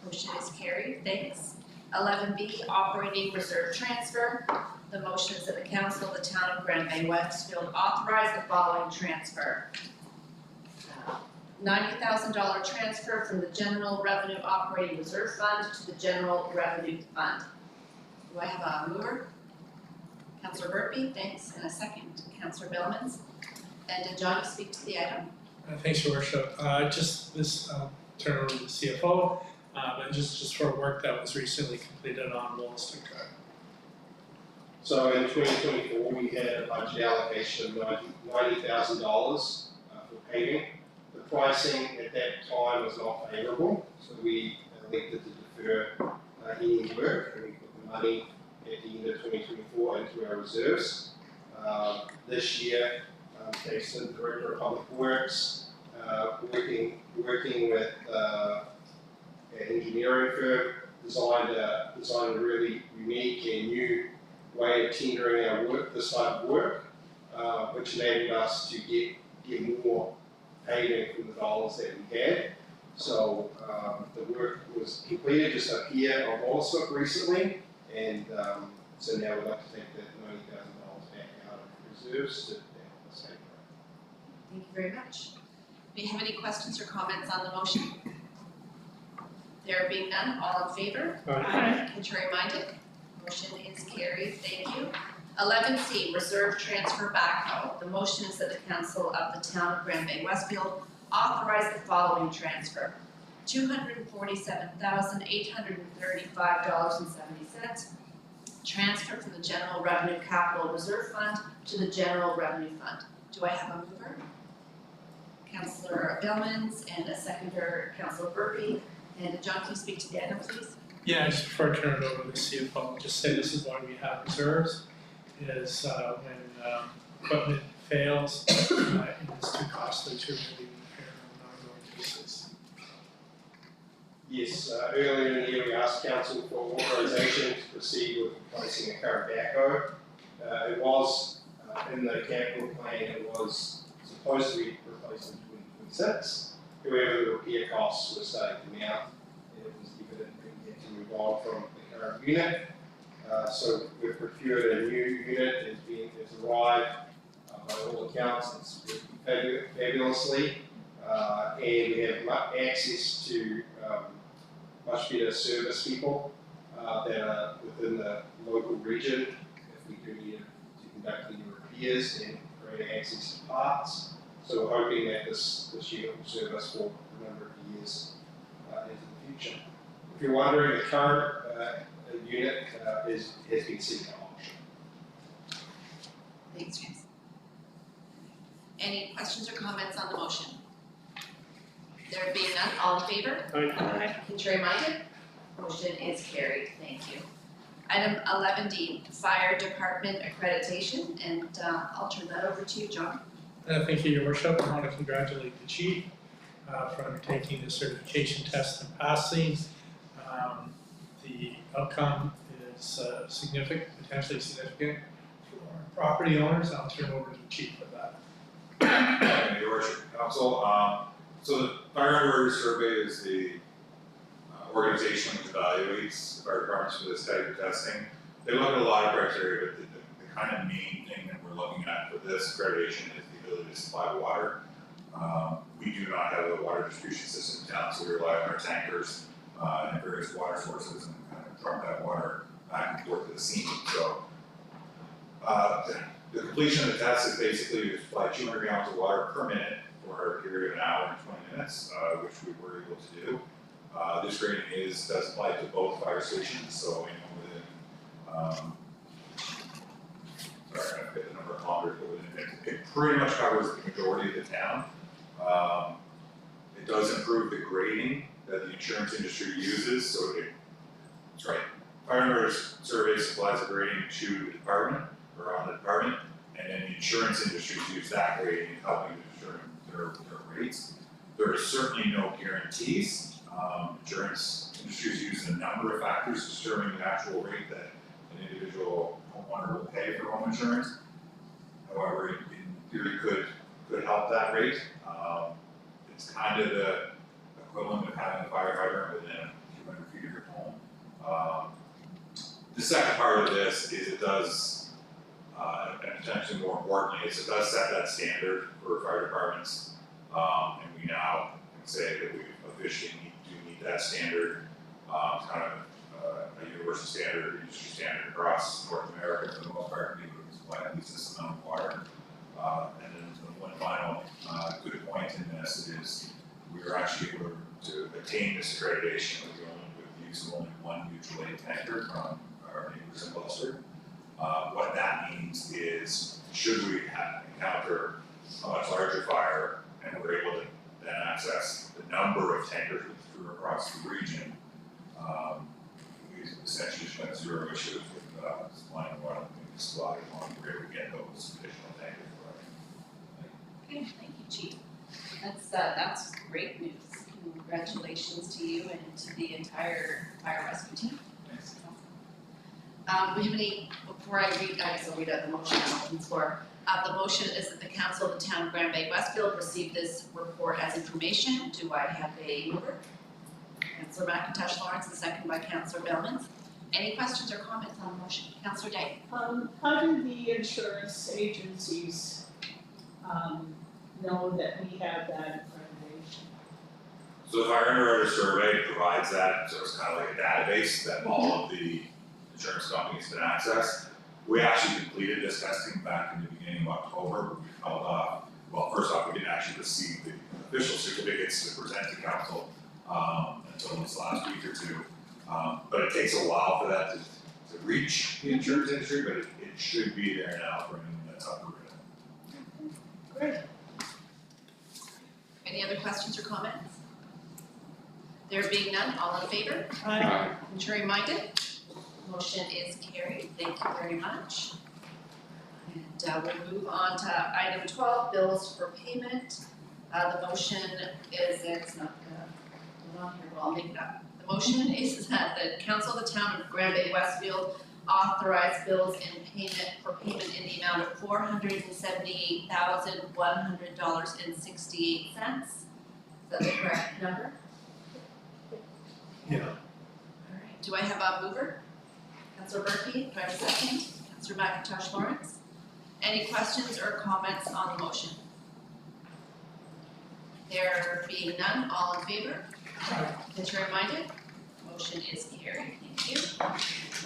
Motion is carried, thanks. 11B, operating reserve transfer. The motion is that the Council of the Town of Grand Bay-Westfield authorize the following transfer. $90,000 transfer from the General Revenue Operating Reserve Fund to the General Revenue Fund. Do I have a mover? Councillor Burpee, thanks, and a second. Councillor Billmans. And John, you speak to the item. Thanks, Your Worship. Just this, turn over to the CFO, but just for work that was recently completed on Williston Drive. So in 2024, we had a budget allocation of $90,000 for paving. The pricing at that time was not favourable, so we elected to defer any work, and we put the money at the end of 2024 into our reserves. This year, thanks to the Director of Public Works, working with an engineering firm, designed a really unique and new way of tendering our work, this type of work, which enabled us to get more paving from the dollars that we had. So the work was completed just up here on Wallace recently, and so now we'd like to take that $90,000 back out of reserves to help us pay for it. Thank you very much. Do you have any questions or comments on the motion? There being none, all in favor? Aye. Contrary minded? Motion is carried, thank you. 11C, reserve transfer backhoe. The motion is that the council of the town of Grand Bay-Westfield authorize the following transfer. $247,835.70. Transfer from the General Revenue Capital Reserve Fund to the General Revenue Fund. Do I have a mover? Councillor Billmans, and a seconder, Councillor Burpee. And John, can you speak to the item, please? Yeah, just before I turn it over to the CFO, just say this is why we have reserves, is when equipment fails, it's too costly to really repair on an ongoing basis. Yes, earlier in the year we asked council for authorization to proceed with replacing the current backhoe. It was in the capital plan, it was supposed to be replaced in 2026. However, the repair costs were starting to mount. It was evident we had to move on from the current unit. So we've procured a new unit, it's arrived by all accounts, it's working fabulously. And we have access to much better service people that are within the local region if we do need to conduct any repairs and greater access to parts. So we're hoping that this unit will serve us for a number of years into the future. If you're wondering, the current unit has been seen at auction. Thanks, James. Any questions or comments on the motion? There being none, all in favor? Aye. Contrary minded? Motion is carried, thank you. Item 11D, Fire Department accreditation, and I'll turn that over to you, John. Thank you, Your Worship. I want to congratulate the chief for undertaking the certification test and passing. The outcome is potentially significant for property owners. I'll turn over to the chief for that. Your Worship, Council. So the Fire Underwriter Survey is the organization that evaluates fire departments for this type of testing. They look at a lot of criteria, but the kind of main thing that we're looking at for this accreditation is the ability to supply water. We do not have a water distribution system in town, so we rely on our tankers and various water sources and kind of truck that water back and forth to the scene. So the completion of the test is basically to supply 200 gallons of water per minute for a period of an hour and 20 minutes, which we were able to do. This rating does apply to both fire stations, so within, sorry, I forget the number of kilometers, but within, it pretty much covers the majority of the town. It does improve the grading that the insurance industry uses, so that's right. Fire Underwriter Survey supplies a grading to the department, or on the department, and then the insurance industries use that grading in helping to determine their rates. There are certainly no guarantees. Insurance industries use a number of factors to determine the actual rate that an individual homeowner will pay for home insurance. However, in theory could help that rate. It's kind of the equivalent of having a fire hydrant within a few hundred feet of your home. The second part of this is it does, and potentially more importantly, is it does set that standard for fire departments. And we now can say that we officially do meet that standard, kind of a universal standard, industry standard across North America for the most part, people who supply at least this amount of water. And then the one final good point in this is we were actually able to attain this accreditation with the use of only one mutual aid tanker from our neighbors in Gloucester. What that means is, should we encounter a much larger fire and we're able to then access the number of tankers we threw across the region, we essentially just went zero issues with supplying water in the supply as long as we're able to get those additional tankers. Okay, thank you, Chief. That's great news. Congratulations to you and to the entire fire rescue team. Thanks. We have any, before I read, I guess I'll read out the motion on the floor. The motion is that the council of the town of Grand Bay-Westfield receive this report as information. Do I have a mover? Councillor McIntosh Lawrence, and second by Councillor Billmans. Any questions or comments on the motion? Councillor Day. How do the insurance agencies know that we have that accreditation? So the Fire Underwriter Survey provides that, so it's kind of like a database that all of the insurance companies can access. We actually completed this testing back in the beginning of October, but we held off. Well, first off, we didn't actually receive the official certificates to present to council until this last week or two. But it takes a while for that to reach the insurance industry, but it should be there now for anyone that's up for it. Great. Any other questions or comments? There being none, all in favor? Contrary minded? Motion is carried. Thank you very much. And we'll move on to item 12, bills for payment. The motion is, it's not on here, well, I'll make it up. The motion is that the council of the town of Grand Bay-Westfield authorize bills and payment for payment in the amount of $478,100.68. Is that the correct number? Yeah. Alright, do I have a mover? Councillor Berkey, do I have a second? Councillor McIntosh Lawrence? Any questions or comments on the motion? There being none, all in favor? Contrary minded? Motion is carried, thank you.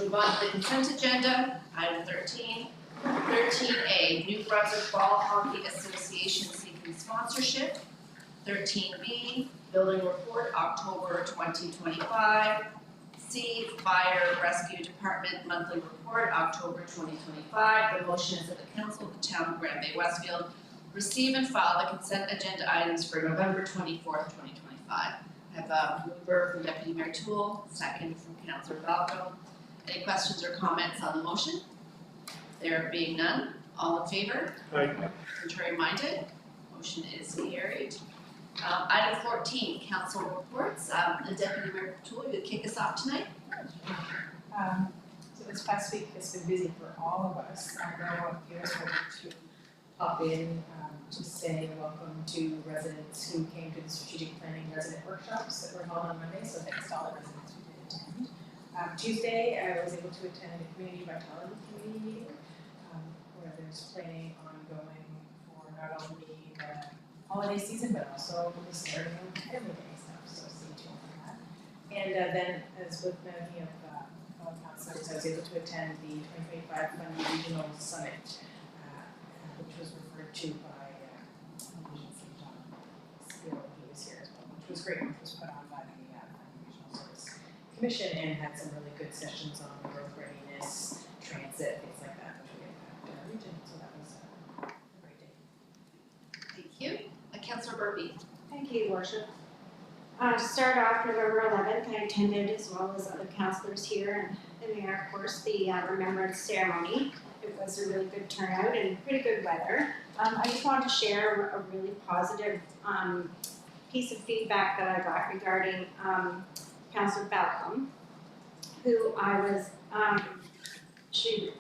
Move on to the consent agenda, item 13. 13A, New Brunswick Ball Hockey Association seeking sponsorship. 13B, Building Report, October 2025. C, Fire Rescue Department Monthly Report, October 2025. The motion is that the Council of the Town of Grand Bay-Westfield receive and file the consent agenda items for November 24th, 2025. I have a mover from Deputy Mayor Toole, second from Councillor Balco. Any questions or comments on the motion? There being none, all in favor? Contrary minded? Motion is carried. Item 14, council reports. The Deputy Mayor Toole, you kick us off tonight. So this past week has been busy for all of us. I know a few of us wanted to pop in to say welcome to residents who came to the strategic planning resident workshops that were held on Monday, so thanks to all the residents who did attend. Tuesday, I was able to attend a community vitality committee meeting where there's planning ongoing for not only the holiday season, but also the starting of family day stuff, so stay tuned for that. And then, as with many of fellow councilors, I was able to attend the 2025 Fundy Regional Summit, which was referred to by Skill, he was here as well, which was great, which was put on by the Fundy Regional Service Commission and had some really good sessions on road readiness, transit, things like that, which really impacted our region, so that was a great day. Thank you. Councillor Burby. Thank you, Worship. To start off, November 11th, I attended, as well as other councillors here, and the mayor, of course, the remembrance ceremony. It was a really good turnout and pretty good weather. I just wanted to share a really positive piece of feedback that I got regarding Councillor Balcom, who I was, she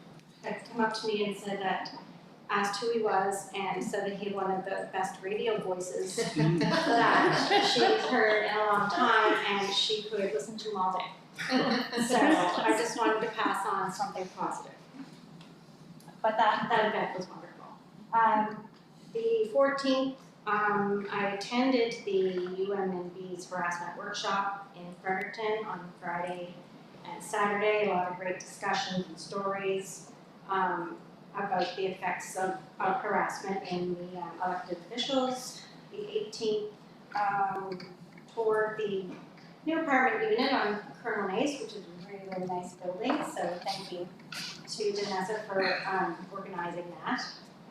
had come up to me and said that, asked who he was, and said that he had one of the best radio voices that she's heard in a long time, and she could listen to him all day. So I just wanted to pass on something positive. But that event was wonderful. The 14th, I attended the UMNB's harassment workshop in Fredericton on Friday and Saturday. A lot of great discussions and stories about the effects of harassment in the elected officials. The 18th, toured the new apartment unit on Colonel Nace, which is a really, really nice building. So thank you to Vanessa for organizing that.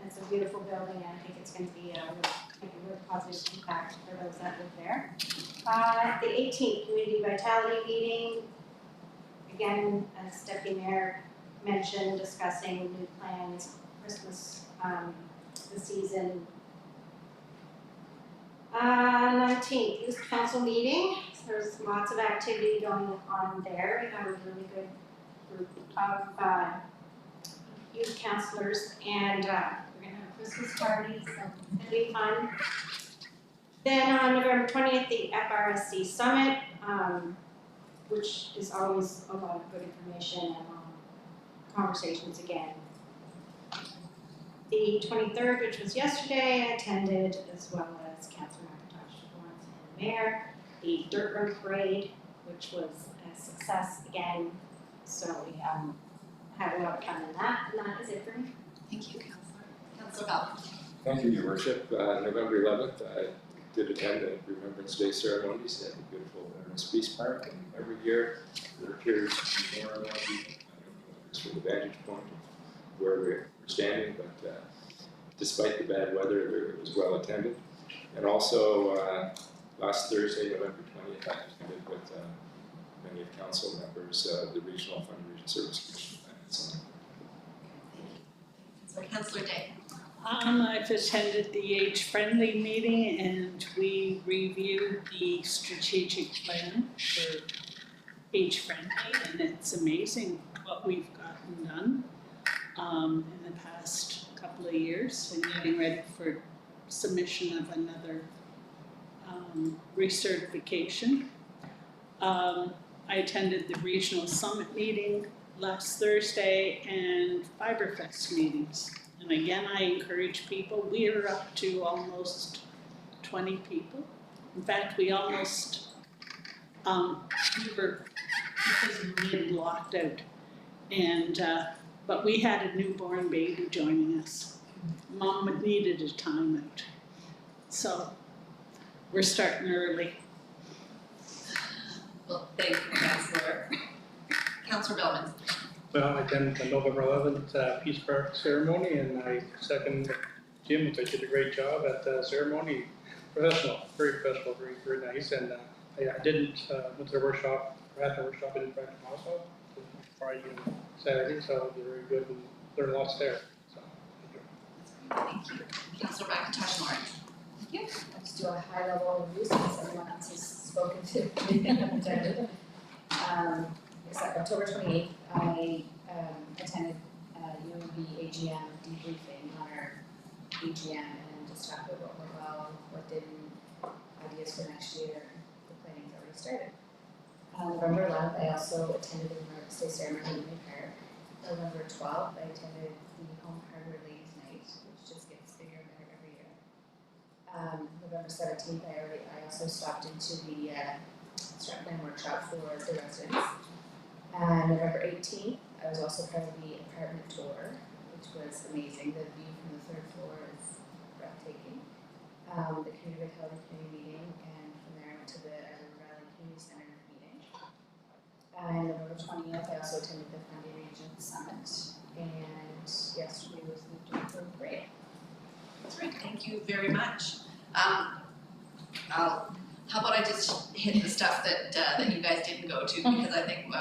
And it's a beautiful building, and I think it's going to be a really positive impact for those that live there. The 18th, Community Vitality Meeting. Again, as Deputy Mayor mentioned, discussing new plans, Christmas, the season. 19th, Youth Council meeting. So there's lots of activity going on there. We have a really good group of youth councilors, and we're going to have a Christmas party, so it'll be fun. Then on November 20th, the FRSC Summit, which is always a lot of good information and conversations again. The 23rd, which was yesterday, I attended, as well as Councillor McIntosh Lawrence and the Mayor. The Dirt Road Parade, which was a success again. So we had a lot of fun in that, and that is it for me. Thank you, Councillor. Councillor Bell. Thank you, Your Worship. November 11th, I did attend the Remembrance Day ceremonies at the beautiful Veterans Peace Park, and every year there appears to be more and more people. I don't know if it's from the vantage point of where we're standing, but despite the bad weather, it was well attended. And also, last Thursday, November 20th, I attended with many of council members the Regional Fundraising Service Commission. So Councillor Day. I've attended the age-friendly meeting and we reviewed the strategic plan for age-friendly, and it's amazing what we've gotten done in the past couple of years, and getting ready for submission of another recertification. I attended the regional summit meeting last Thursday and Fiberfest meetings. And again, I encourage people, we are up to almost 20 people. In fact, we almost, because we had locked out. And, but we had a newborn baby joining us. Mom needed a timeout. So we're starting early. Well, thank you, Councillor. Councillor Bellman. Well, I attended the November 11th Peace Park ceremony, and I second Jim, I did a great job at the ceremony. Professional, very very nice, and I didn't, went to the workshop, at the workshop in Franklin also, Friday and Saturday, so it was very good and learned lots there, so. Thank you. Councillor McIntosh Lawrence. Thank you. I'll just do a high level review since everyone else has spoken to me and attended. Except October 28th, I attended UNB AGM debriefing on our AGM and just talked about what went well, what didn't, ideas for next year, the planning's already started. November 11th, I also attended the Remembrance Day ceremony in May Park. November 12th, I attended the Home Hardware Ladies Night, which just gets bigger and better every year. November 17th, I also stopped into the strat plan workshop for the residents. November 18th, I was also part of the apartment tour, which was amazing. The view from the third floor is breathtaking. The community held a community meeting, and from there I went to the Valley Community Center meeting. And November 20th, I also attended the Fundy Region Summit, and yesterday was the Doing Parade. That's right, thank you very much. How about I just hit the stuff that you guys didn't go to, because I think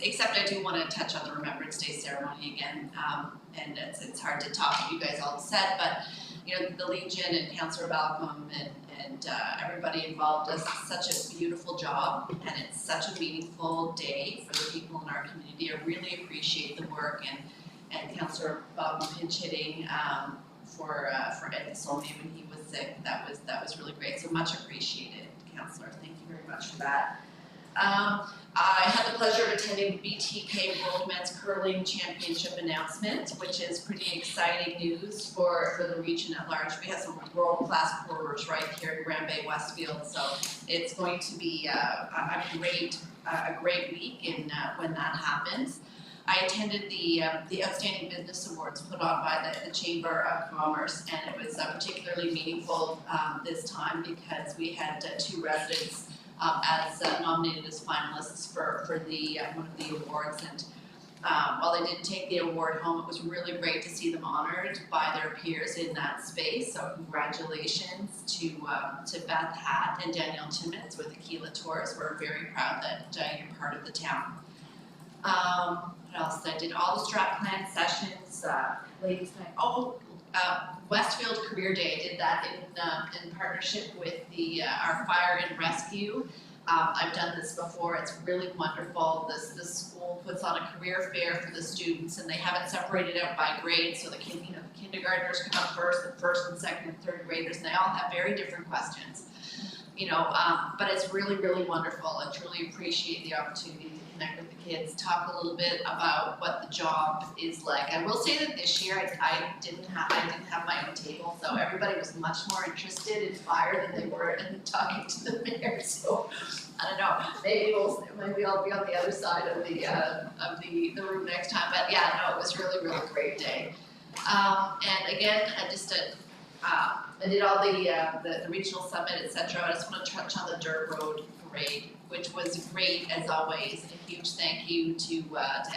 except I do want to touch on the Remembrance Day ceremony again, and it's hard to top what you guys all said, but you know, the Legion and Councillor Balcom and everybody involved does such a beautiful job, and it's such a meaningful day for the people in our community. I really appreciate the work, and Councillor Balcom pinch hitting for Ed Solney when he was sick. That was really great. So much appreciated, Councillor. Thank you very much for that. I had the pleasure of attending the BTK World Men's Curling Championship announcement, which is pretty exciting news for the region at large. We have some world-class curlers right here in Bay-Westfield, so it's going to be a great week in when that happens. I attended the Outstanding Business Awards put on by the Chamber of Commerce, and it was particularly meaningful this time because we had two residents as nominated as finalists for the one of the awards, and while they didn't take the award home, it was really great to see them honored by their peers in that space. So congratulations to Beth Hatt and Danielle Timmons with Aquila Tours. We're very proud that you're part of the town. What else? I did all the strat plan sessions, ladies night. Westfield Career Day. I did that in partnership with our fire and rescue. I've done this before. It's really wonderful. This school puts on a career fair for the students, and they have it separated out by grade. So the kindergartners come up first, the first and second and third graders, and they all have very different questions. But it's really, really wonderful. I truly appreciate the opportunity to connect with the kids, talk a little bit about what the job is like. I will say that this year I didn't have my own table, so everybody was much more interested in fire than they were in talking to the mayor. So I don't know, maybe I'll be on the other side of the room next time. But yeah, no, it was really great day. And again, I did all the regional summit, etc. I just want to touch on the dirt road parade, which was great as always. A huge thank you to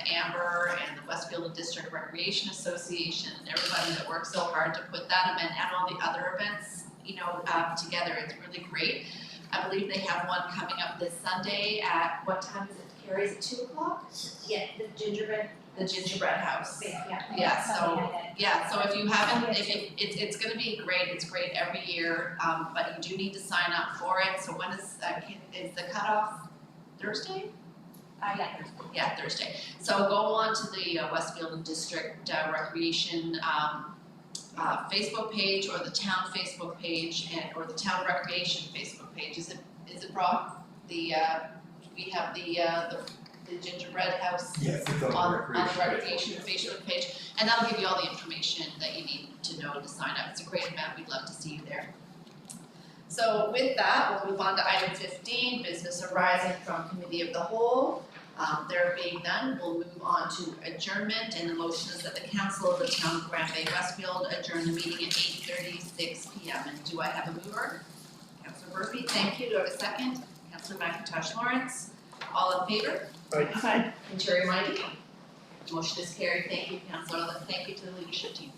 Amber and the Westfield District Recreation Association and everybody that worked so hard to put that event and all the other events, together. It's really great. I believe they have one coming up this Sunday at, what time is it, Carrie? Is it 2 o'clock? Yeah, the gingerbread. The gingerbread house. Yeah. So if you haven't, it's gonna be great, it's great every year, but you do need to sign up for it. So when is the cutoff Thursday? Yeah, Thursday. So go on to the Westfield District Recreation Facebook page or the town Facebook page or the town recreation Facebook page. Is it Rob? We have the gingerbread house Yes, it's on the recreation Facebook page, and that'll give you all the information that you need to know to sign up. It's a great event, we'd love to see you there. So with that, we'll move on to item 15, business arising from committee of the whole. There being none, we'll move on to adjournment, and the motion is that the council of the town of Grand Bay-Westfield adjourn the meeting at 8:36 p.m. And do I have a mover? Councillor Murphy, thank you. Do I have a second? Councillor McIntosh Lawrence. All in favor? Aye. And Chair reminded. Motion is carried. Thank you, Councillor. Thank you to the leadership team.